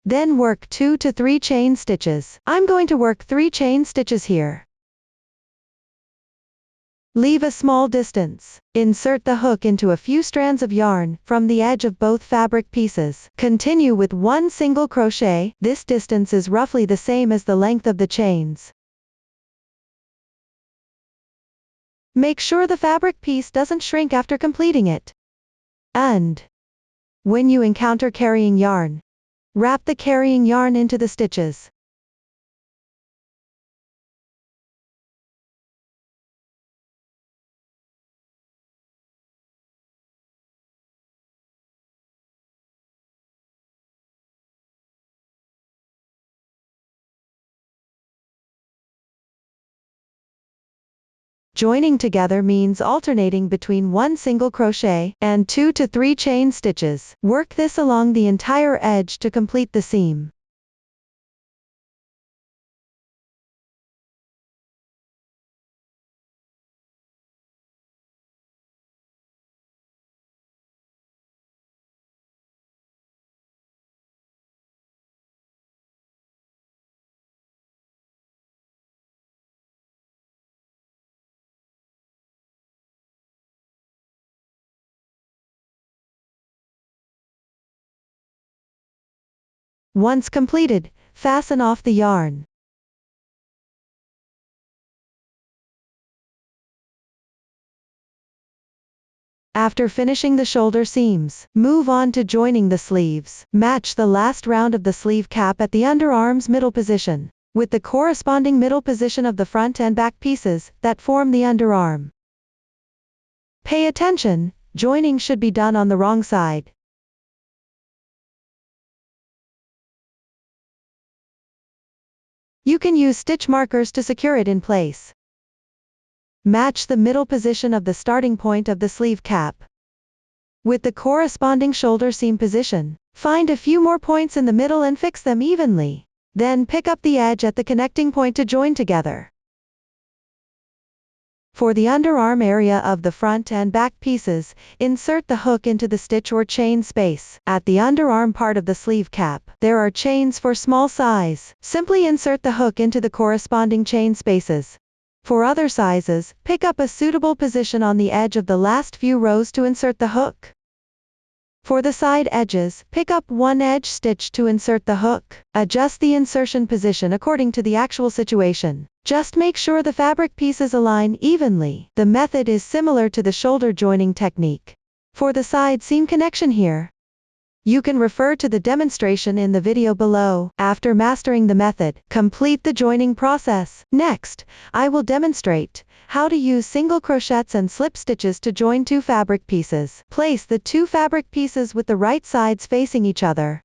Then work 2 to 3 chain stitches. I'm going to work 3 chain stitches here. Leave a small distance. Insert the hook into a few strands of yarn from the edge of both fabric pieces. Continue with 1 single crochet. This distance is roughly the same as the length of the chains. Make sure the fabric piece doesn't shrink after completing it. And when you encounter carrying yarn, wrap the carrying yarn into the stitches. Joining together means alternating between 1 single crochet and 2 to 3 chain stitches. Work this along the entire edge to complete the seam. Once completed, fasten off the yarn. After finishing the shoulder seams, move on to joining the sleeves. Match the last round of the sleeve cap at the underarm's middle position, with the corresponding middle position of the front and back pieces that form the underarm. Pay attention, joining should be done on the wrong side. You can use stitch markers to secure it in place. Match the middle position of the starting point of the sleeve cap with the corresponding shoulder seam position. Find a few more points in the middle and fix them evenly. Then pick up the edge at the connecting point to join together. For the underarm area of the front and back pieces, insert the hook into the stitch or chain space. At the underarm part of the sleeve cap, there are chains for small size. Simply insert the hook into the corresponding chain spaces. For other sizes, pick up a suitable position on the edge of the last few rows to insert the hook. For the side edges, pick up one edge stitch to insert the hook. Adjust the insertion position according to the actual situation. Just make sure the fabric pieces align evenly. The method is similar to the shoulder joining technique. For the side seam connection here, you can refer to the demonstration in the video below. After mastering the method, complete the joining process. Next, I will demonstrate how to use single crochets and slip stitches to join 2 fabric pieces. Place the 2 fabric pieces with the right sides facing each other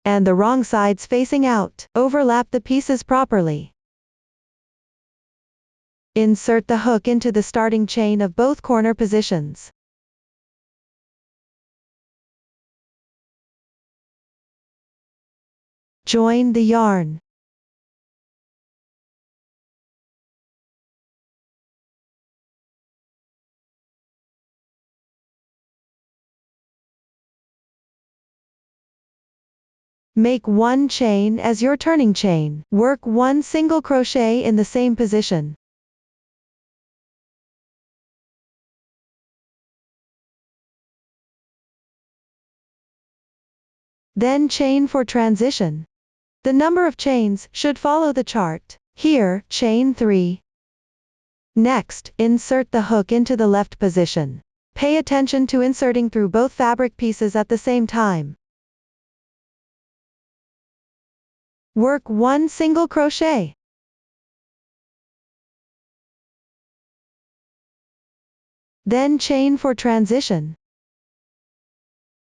and the wrong sides facing out. Overlap the pieces properly. Insert the hook into the starting chain of both corner positions. Join the yarn. Make 1 chain as your turning chain. Work 1 single crochet in the same position. Then chain for transition. The number of chains should follow the chart. Here, chain 3. Next, insert the hook into the left position. Pay attention to inserting through both fabric pieces at the same time. Work 1 single crochet. Then chain for transition.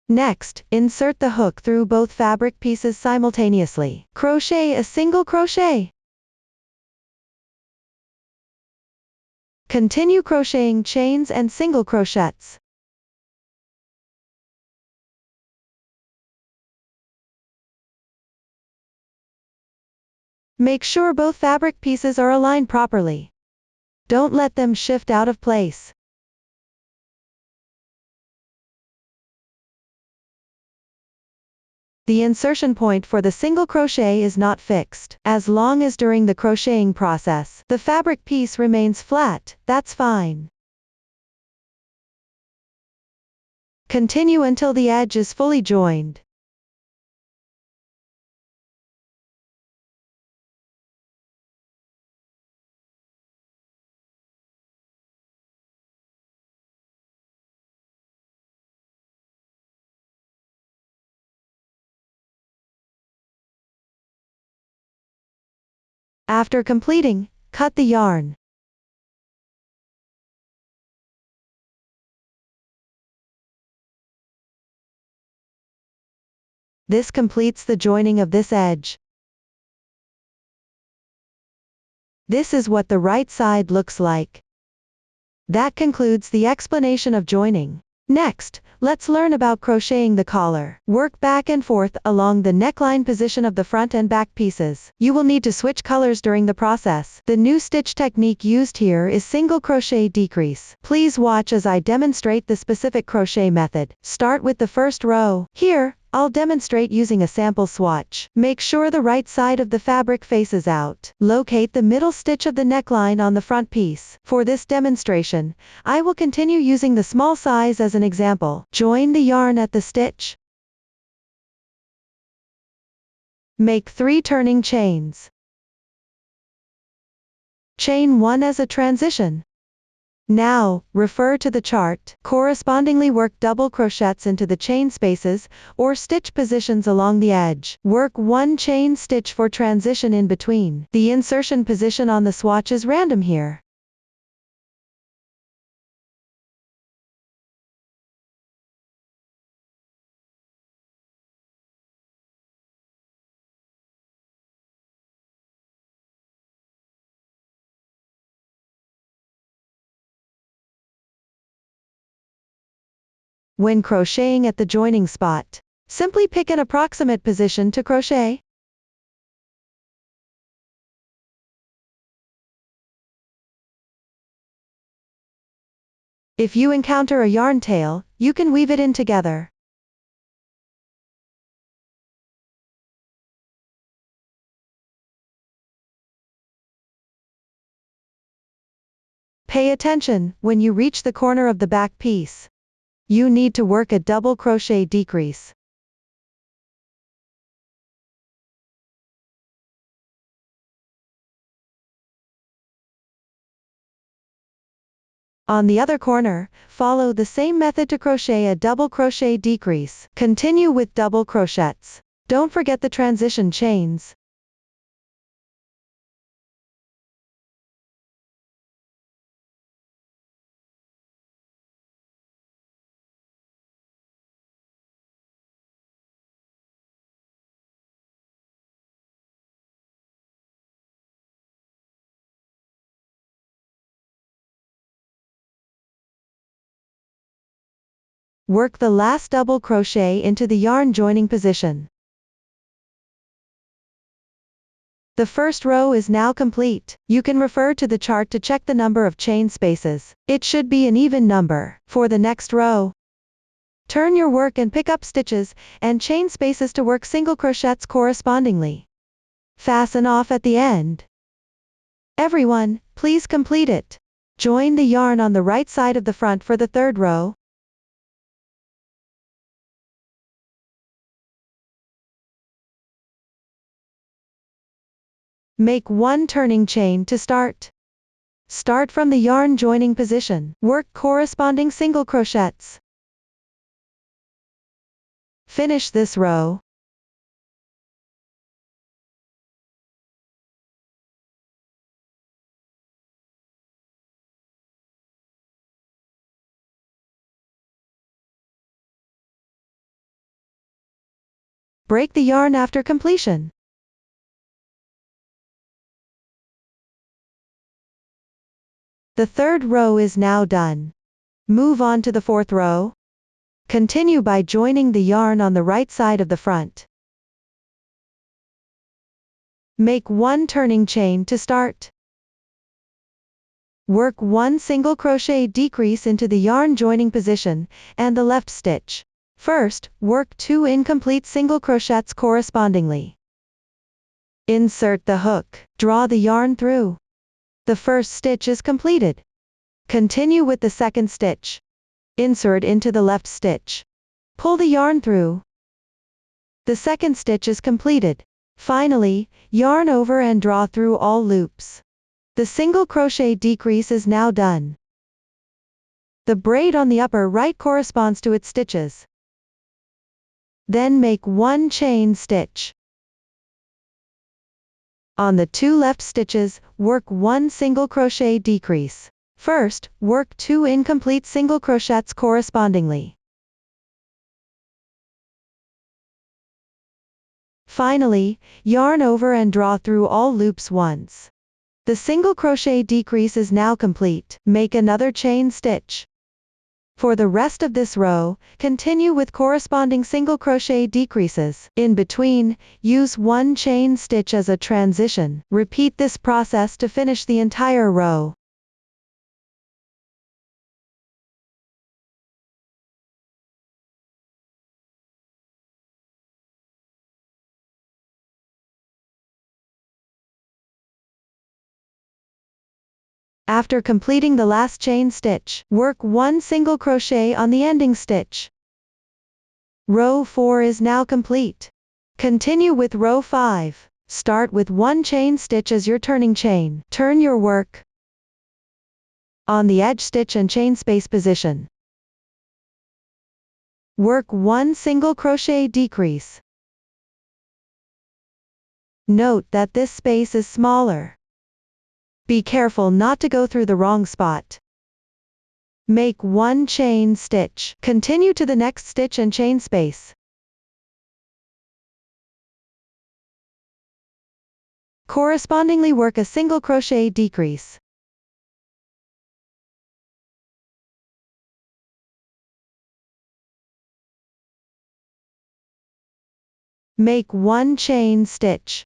Next, insert the hook through both fabric pieces simultaneously. Crochet a single crochet. Continue crocheting chains and single crochets. Make sure both fabric pieces are aligned properly. Don't let them shift out of place. The insertion point for the single crochet is not fixed. As long as during the crocheting process, the fabric piece remains flat, that's fine. Continue until the edge is fully joined. After completing, cut the yarn. This completes the joining of this edge. This is what the right side looks like. That concludes the explanation of joining. Next, let's learn about crocheting the collar. Work back and forth along the neckline position of the front and back pieces. You will need to switch colors during the process. The new stitch technique used here is single crochet decrease. Please watch as I demonstrate the specific crochet method. Start with the first row. Here, I'll demonstrate using a sample swatch. Make sure the right side of the fabric faces out. Locate the middle stitch of the neckline on the front piece. For this demonstration, I will continue using the small size as an example. Join the yarn at the stitch. Make 3 turning chains. Chain 1 as a transition. Now, refer to the chart. Correspondingly work double crochets into the chain spaces, or stitch positions along the edge. Work 1 chain stitch for transition in between. The insertion position on the swatch is random here. When crocheting at the joining spot, simply pick an approximate position to crochet. If you encounter a yarn tail, you can weave it in together. Pay attention when you reach the corner of the back piece. You need to work a double crochet decrease. On the other corner, follow the same method to crochet a double crochet decrease. Continue with double crochets. Don't forget the transition chains. Work the last double crochet into the yarn joining position. The first row is now complete. You can refer to the chart to check the number of chain spaces. It should be an even number. For the next row, turn your work and pick up stitches and chain spaces to work single crochets correspondingly. Fasten off at the end. Everyone, please complete it. Join the yarn on the right side of the front for the third row. Make 1 turning chain to start. Start from the yarn joining position. Work corresponding single crochets. Finish this row. Break the yarn after completion. The third row is now done. Move on to the fourth row. Continue by joining the yarn on the right side of the front. Make one turning chain to start. Work one single crochet decrease into the yarn joining position and the left stitch. First, work 2 incomplete single crochets correspondingly. Insert the hook. Draw the yarn through. The first stitch is completed. Continue with the second stitch. Insert into the left stitch. Pull the yarn through. The second stitch is completed. Finally, yarn over and draw through all loops. The single crochet decrease is now done. The braid on the upper right corresponds to its stitches. Then make one chain stitch. On the 2 left stitches, work one single crochet decrease. First, work 2 incomplete single crochets correspondingly. Finally, yarn over and draw through all loops once. The single crochet decrease is now complete. Make another chain stitch. For the rest of this row, continue with corresponding single crochet decreases. In between, use one chain stitch as a transition. Repeat this process to finish the entire row. After completing the last chain stitch, work one single crochet on the ending stitch. Row 4 is now complete. Continue with row 5. Start with one chain stitch as your turning chain. Turn your work on the edge stitch and chain space position. Work one single crochet decrease. Note that this space is smaller. Be careful not to go through the wrong spot. Make one chain stitch. Continue to the next stitch and chain space. Correspondingly work a single crochet decrease. Make one chain stitch.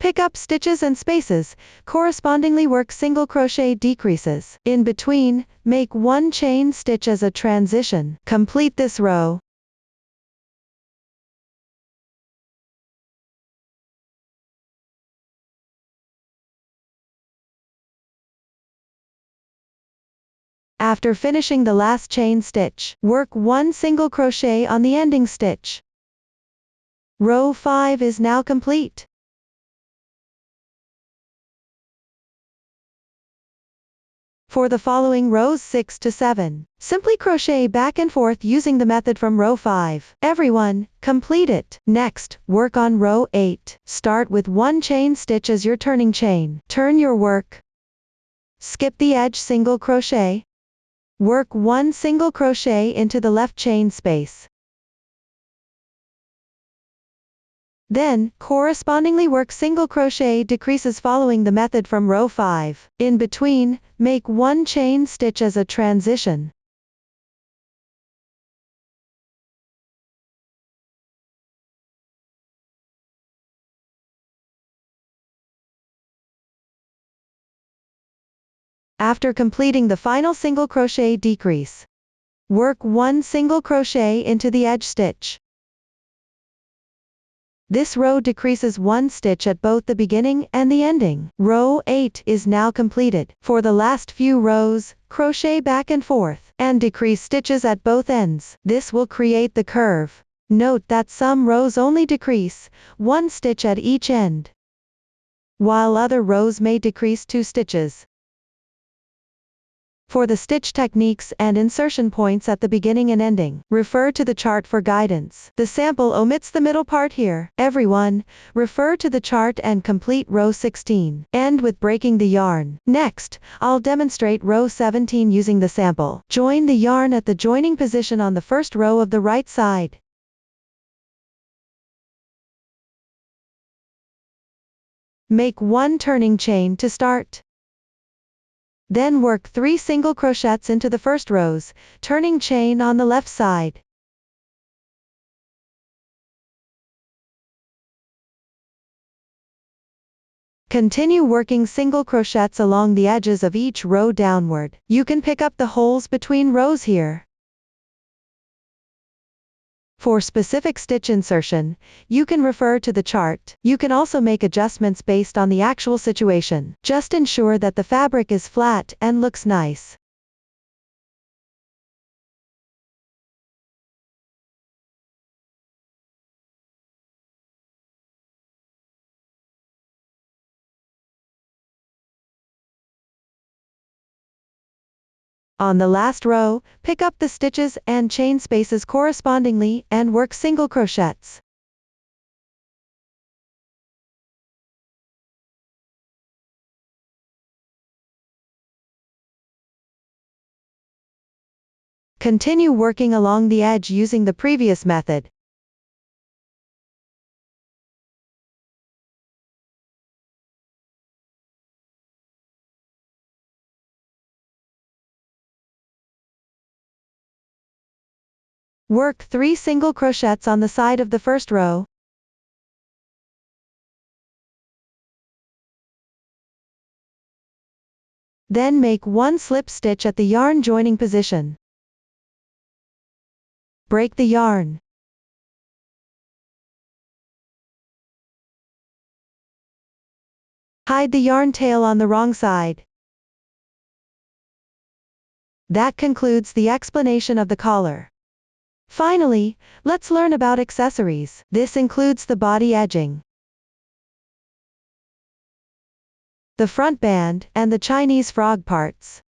Pick up stitches and spaces, correspondingly work single crochet decreases. In between, make one chain stitch as a transition. Complete this row. After finishing the last chain stitch, work one single crochet on the ending stitch. Row 5 is now complete. For the following rows 6 to 7, simply crochet back and forth using the method from row 5. Everyone, complete it. Next, work on row 8. Start with one chain stitch as your turning chain. Turn your work. Skip the edge single crochet. Work one single crochet into the left chain space. Then, correspondingly work single crochet decreases following the method from row 5. In between, make one chain stitch as a transition. After completing the final single crochet decrease, work one single crochet into the edge stitch. This row decreases one stitch at both the beginning and the ending. Row 8 is now completed. For the last few rows, crochet back and forth, and decrease stitches at both ends. This will create the curve. Note that some rows only decrease one stitch at each end, while other rows may decrease 2 stitches. For the stitch techniques and insertion points at the beginning and ending, refer to the chart for guidance. The sample omits the middle part here. Everyone, refer to the chart and complete row 16. End with breaking the yarn. Next, I'll demonstrate row 17 using the sample. Join the yarn at the joining position on the first row of the right side. Make 1 turning chain to start. Then work 3 single crochets into the first rows, turning chain on the left side. Continue working single crochets along the edges of each row downward. You can pick up the holes between rows here. For specific stitch insertion, you can refer to the chart. You can also make adjustments based on the actual situation. Just ensure that the fabric is flat and looks nice. On the last row, pick up the stitches and chain spaces correspondingly and work single crochets. Continue working along the edge using the previous method. Work 3 single crochets on the side of the first row. Then make 1 slip stitch at the yarn joining position. Break the yarn. Hide the yarn tail on the wrong side. That concludes the explanation of the collar. Finally, let's learn about accessories. This includes the body edging, the front band, and the Chinese frog parts.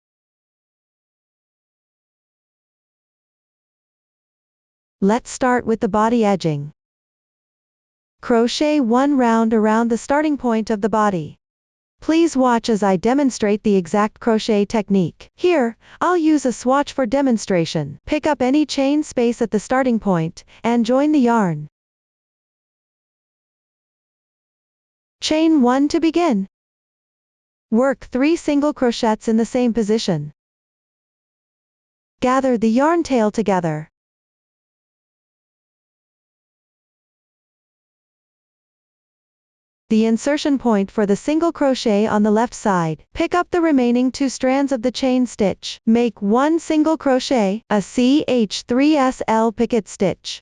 Let's start with the body edging. Crochet 1 round around the starting point of the body. Please watch as I demonstrate the exact crochet technique. Here, I'll use a swatch for demonstration. Pick up any chain space at the starting point, and join the yarn. Chain 1 to begin. Work 3 single crochets in the same position. Gather the yarn tail together. The insertion point for the single crochet on the left side. Pick up the remaining 2 strands of the chain stitch. Make 1 single crochet, a CH3SL picket stitch.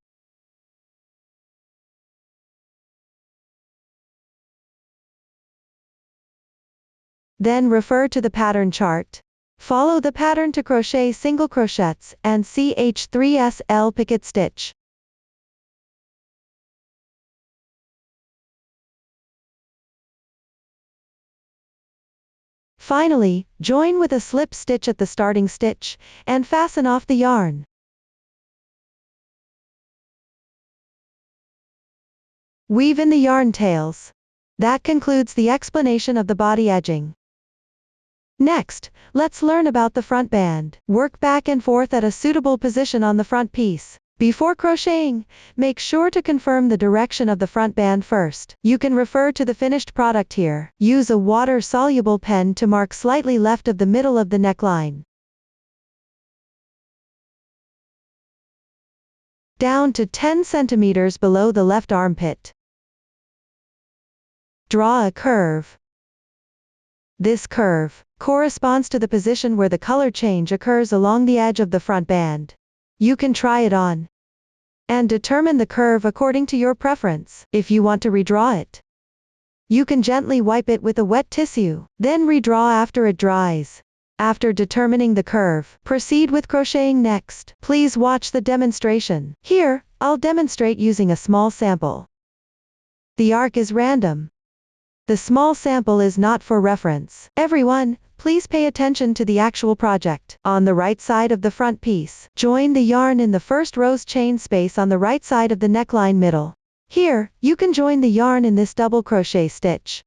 Then refer to the pattern chart. Follow the pattern to crochet single crochets and CH3SL picket stitch. Finally, join with a slip stitch at the starting stitch, and fasten off the yarn. Weave in the yarn tails. That concludes the explanation of the body edging. Next, let's learn about the front band. Work back and forth at a suitable position on the front piece. Before crocheting, make sure to confirm the direction of the front band first. You can refer to the finished product here. Use a water-soluble pen to mark slightly left of the middle of the neckline. Down to 10 centimeters below the left armpit. Draw a curve. This curve corresponds to the position where the color change occurs along the edge of the front band. You can try it on and determine the curve according to your preference. If you want to redraw it, you can gently wipe it with a wet tissue, then redraw after it dries. After determining the curve, proceed with crocheting next. Please watch the demonstration. Here, I'll demonstrate using a small sample. The arc is random. The small sample is not for reference. Everyone, please pay attention to the actual project. On the right side of the front piece, join the yarn in the first row's chain space on the right side of the neckline middle. Here, you can join the yarn in this double crochet stitch.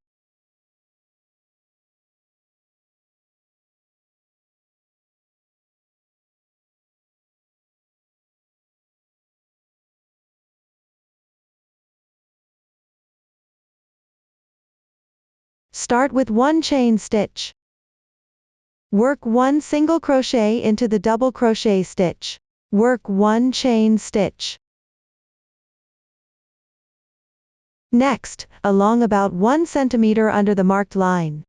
Start with one chain stitch. Work one single crochet into the double crochet stitch. Work one chain stitch. Next, along about 1 centimeter under the marked line.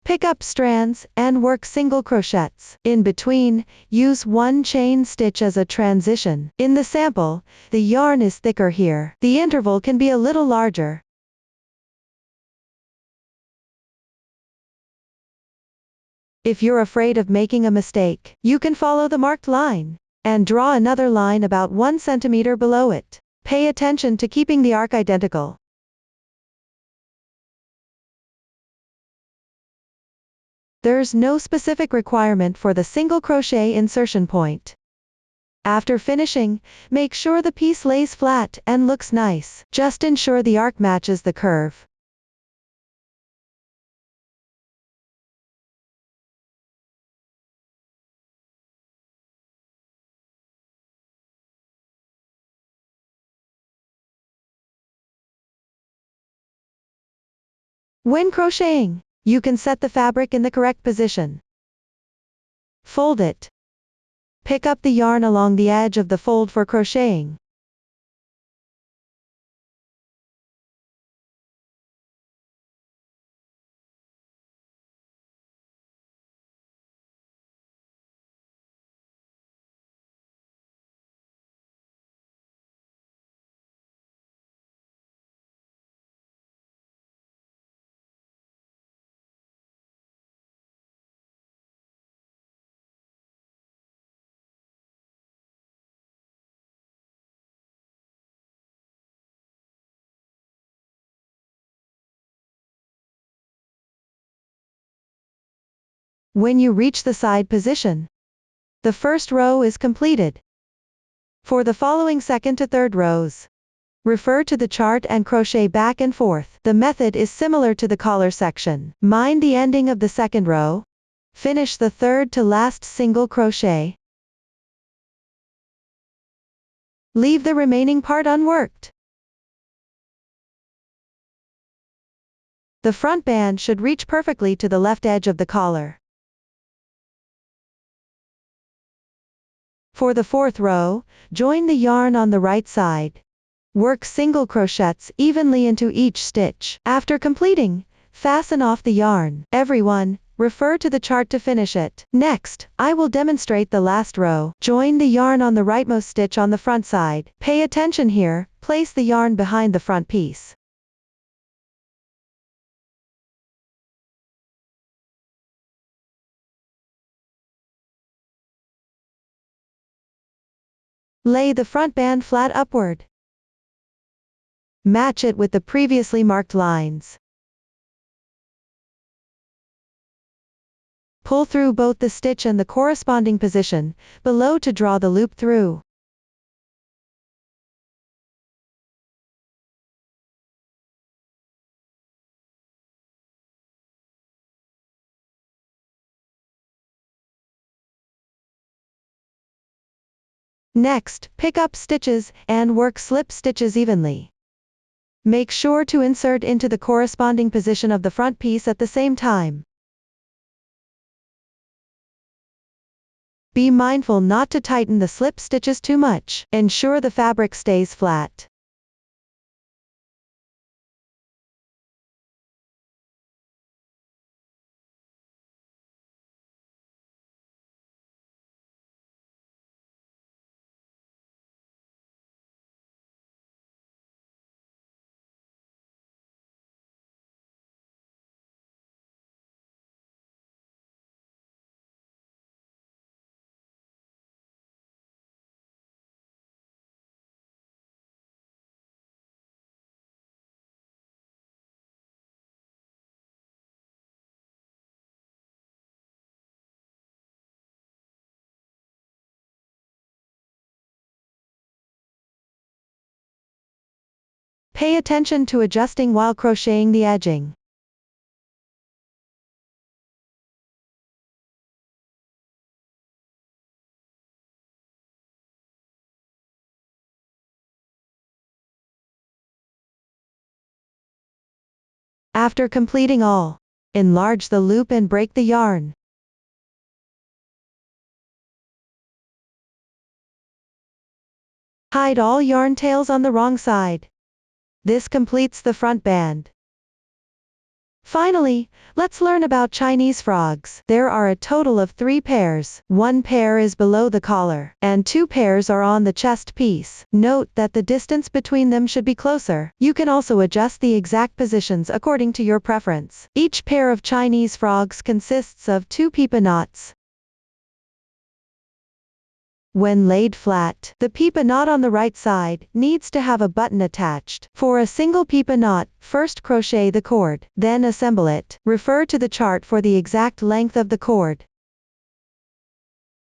Pick up strands, and work single crochets. In between, use one chain stitch as a transition. In the sample, the yarn is thicker here. The interval can be a little larger. If you're afraid of making a mistake, you can follow the marked line, and draw another line about 1 centimeter below it. Pay attention to keeping the arc identical. There's no specific requirement for the single crochet insertion point. After finishing, make sure the piece lays flat and looks nice. Just ensure the arc matches the curve. When crocheting, you can set the fabric in the correct position. Fold it. Pick up the yarn along the edge of the fold for crocheting. When you reach the side position, the first row is completed. For the following second to third rows, refer to the chart and crochet back and forth. The method is similar to the collar section. Mind the ending of the second row. Finish the third to last single crochet. Leave the remaining part unworked. The front band should reach perfectly to the left edge of the collar. For the fourth row, join the yarn on the right side. Work single crochets evenly into each stitch. After completing, fasten off the yarn. Everyone, refer to the chart to finish it. Next, I will demonstrate the last row. Join the yarn on the rightmost stitch on the front side. Pay attention here, place the yarn behind the front piece. Lay the front band flat upward. Match it with the previously marked lines. Pull through both the stitch and the corresponding position below to draw the loop through. Next, pick up stitches, and work slip stitches evenly. Make sure to insert into the corresponding position of the front piece at the same time. Be mindful not to tighten the slip stitches too much. Ensure the fabric stays flat. Pay attention to adjusting while crocheting the edging. After completing all, enlarge the loop and break the yarn. Hide all yarn tails on the wrong side. This completes the front band. Finally, let's learn about Chinese frogs. There are a total of 3 pairs. 1 pair is below the collar, and 2 pairs are on the chest piece. Note that the distance between them should be closer. You can also adjust the exact positions according to your preference. Each pair of Chinese frogs consists of 2 pipa knots. When laid flat, the pipa knot on the right side needs to have a button attached. For a single pipa knot, first crochet the cord, then assemble it. Refer to the chart for the exact length of the cord.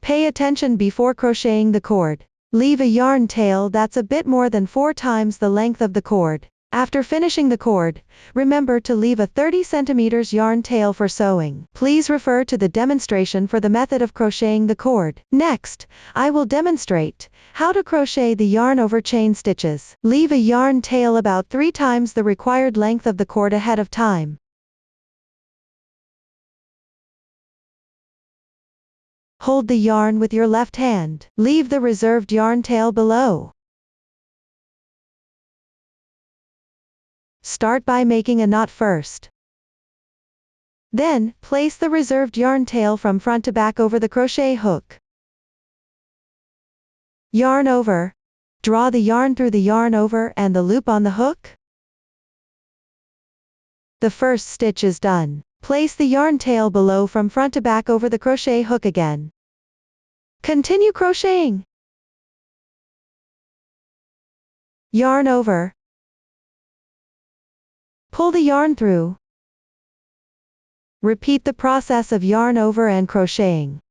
Pay attention before crocheting the cord. Leave a yarn tail that's a bit more than 4 times the length of the cord. After finishing the cord, remember to leave a 30 cm yarn tail for sewing. Please refer to the demonstration for the method of crocheting the cord. Next, I will demonstrate how to crochet the yarn over chain stitches. Leave a yarn tail about 3 times the required length of the cord ahead of time. Hold the yarn with your left hand. Leave the reserved yarn tail below. Start by making a knot first. Then, place the reserved yarn tail from front to back over the crochet hook. Yarn over. Draw the yarn through the yarn over and the loop on the hook. The first stitch is done. Place the yarn tail below from front to back over the crochet hook again. Continue crocheting. Yarn over. Pull the yarn through. Repeat the process of yarn over and crocheting.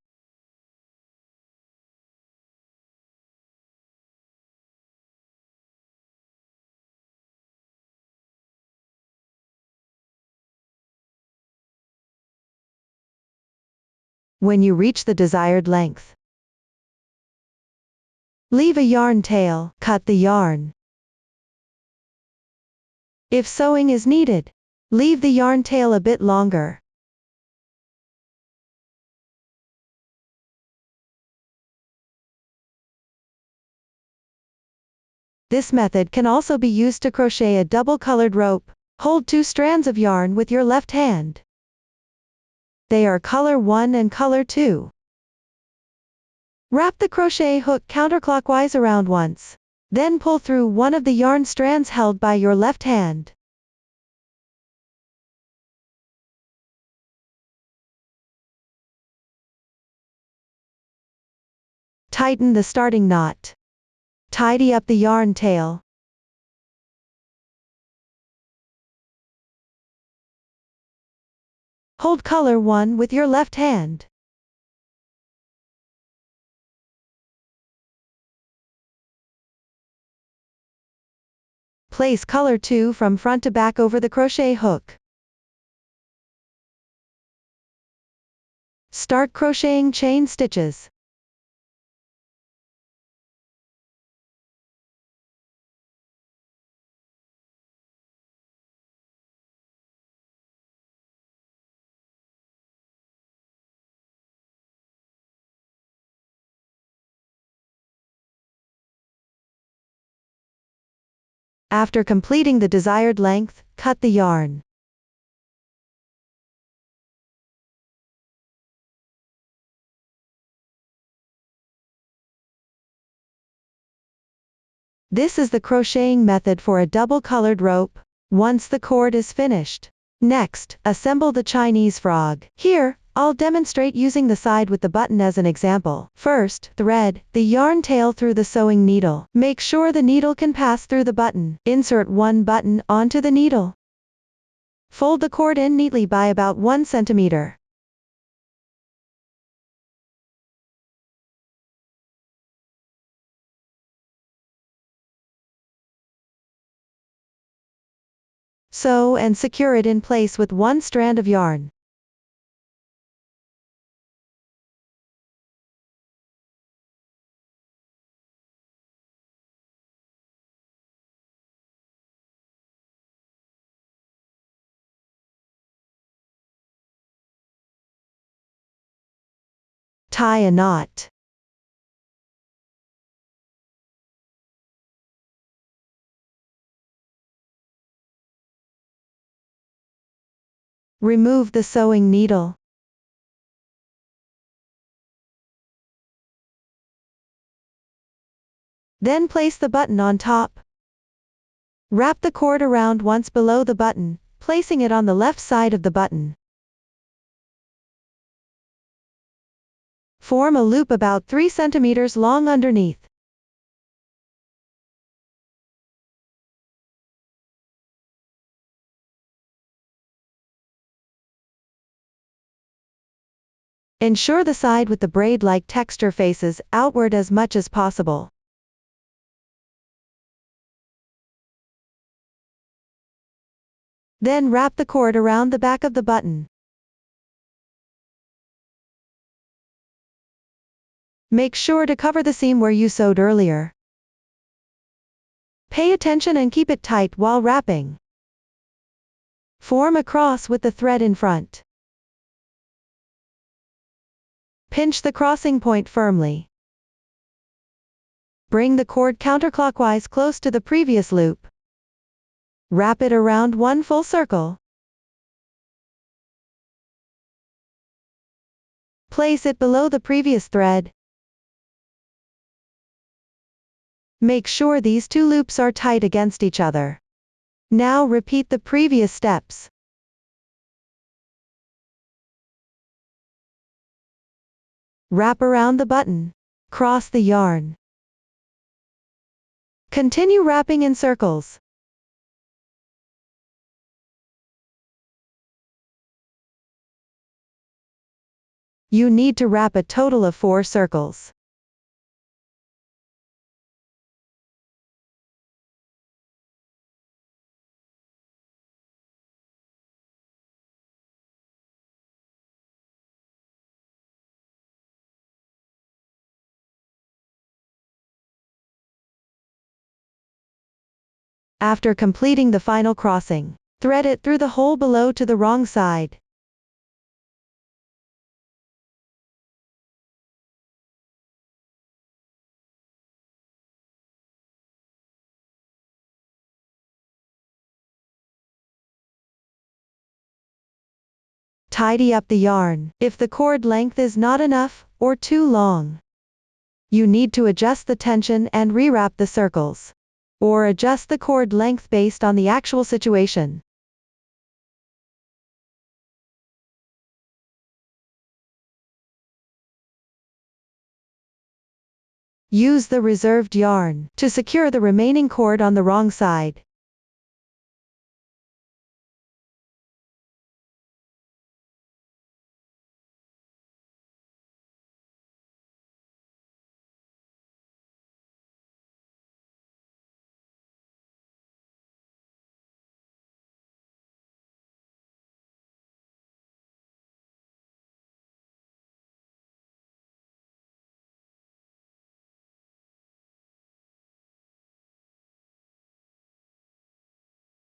When you reach the desired length, leave a yarn tail, cut the yarn. If sewing is needed, leave the yarn tail a bit longer. This method can also be used to crochet a double-colored rope. Hold 2 strands of yarn with your left hand. They are color 1 and color 2. Wrap the crochet hook counterclockwise around once. Then pull through one of the yarn strands held by your left hand. Tighten the starting knot. Tidy up the yarn tail. Hold color 1 with your left hand. Place color 2 from front to back over the crochet hook. Start crocheting chain stitches. After completing the desired length, cut the yarn. This is the crocheting method for a double-colored rope, once the cord is finished. Next, assemble the Chinese frog. Here, I'll demonstrate using the side with the button as an example. First, thread the yarn tail through the sewing needle. Make sure the needle can pass through the button. Insert one button onto the needle. Fold the cord in neatly by about 1 centimeter. Sew and secure it in place with 1 strand of yarn. Tie a knot. Remove the sewing needle. Then place the button on top. Wrap the cord around once below the button, placing it on the left side of the button. Form a loop about 3 centimeters long underneath. Ensure the side with the braid-like texture faces outward as much as possible. Then wrap the cord around the back of the button. Make sure to cover the seam where you sewed earlier. Pay attention and keep it tight while wrapping. Form a cross with the thread in front. Pinch the crossing point firmly. Bring the cord counterclockwise close to the previous loop. Wrap it around one full circle. Place it below the previous thread. Make sure these two loops are tight against each other. Now repeat the previous steps. Wrap around the button. Cross the yarn. Continue wrapping in circles. You need to wrap a total of 4 circles. After completing the final crossing, thread it through the hole below to the wrong side. Tidy up the yarn if the cord length is not enough or too long. You need to adjust the tension and rewrap the circles, or adjust the cord length based on the actual situation. Use the reserved yarn to secure the remaining cord on the wrong side.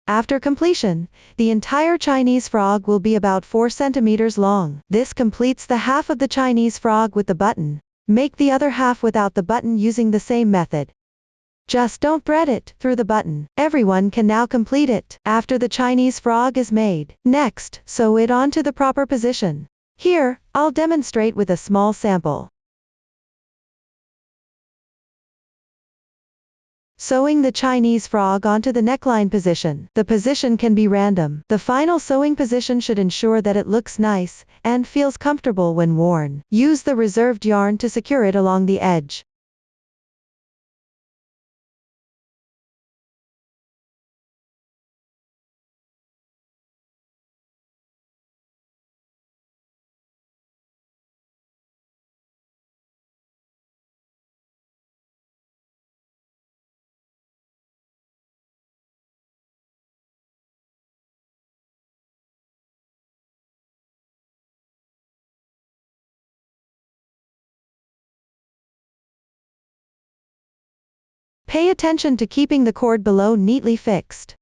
After completion, the entire Chinese frog will be about 4 centimeters long. This completes the half of the Chinese frog with the button. Make the other half without the button using the same method. Just don't thread it through the button. Everyone can now complete it after the Chinese frog is made. Next, sew it onto the proper position. Here, I'll demonstrate with a small sample. Sewing the Chinese frog onto the neckline position. The position can be random. The final sewing position should ensure that it looks nice and feels comfortable when worn. Use the reserved yarn to secure it along the edge. Pay attention to keeping the cord below neatly fixed.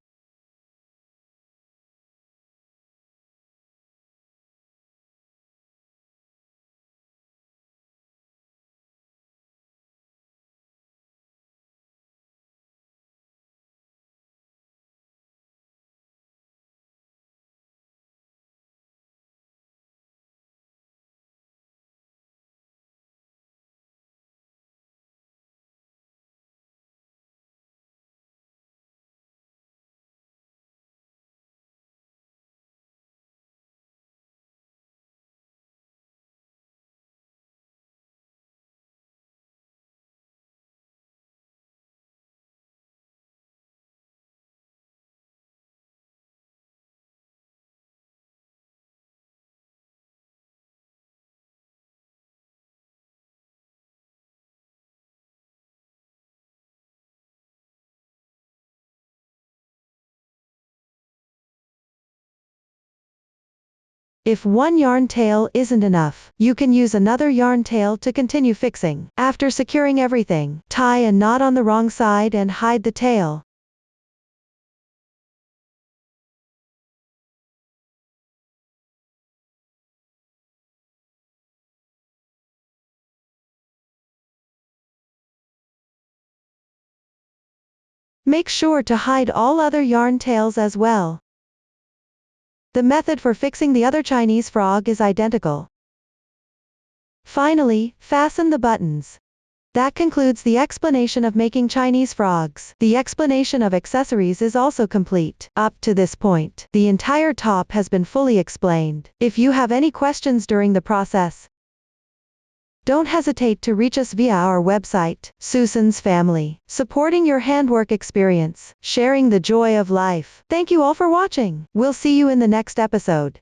If one yarn tail isn't enough, you can use another yarn tail to continue fixing. After securing everything, tie a knot on the wrong side and hide the tail. Make sure to hide all other yarn tails as well. The method for fixing the other Chinese frog is identical. Finally, fasten the buttons. That concludes the explanation of making Chinese frogs. The explanation of accessories is also complete. Up to this point, the entire top has been fully explained. If you have any questions during the process, don't hesitate to reach us via our website, Susan's Family, supporting your handwork experience, sharing the joy of life. Thank you all for watching. We'll see you in the next episode.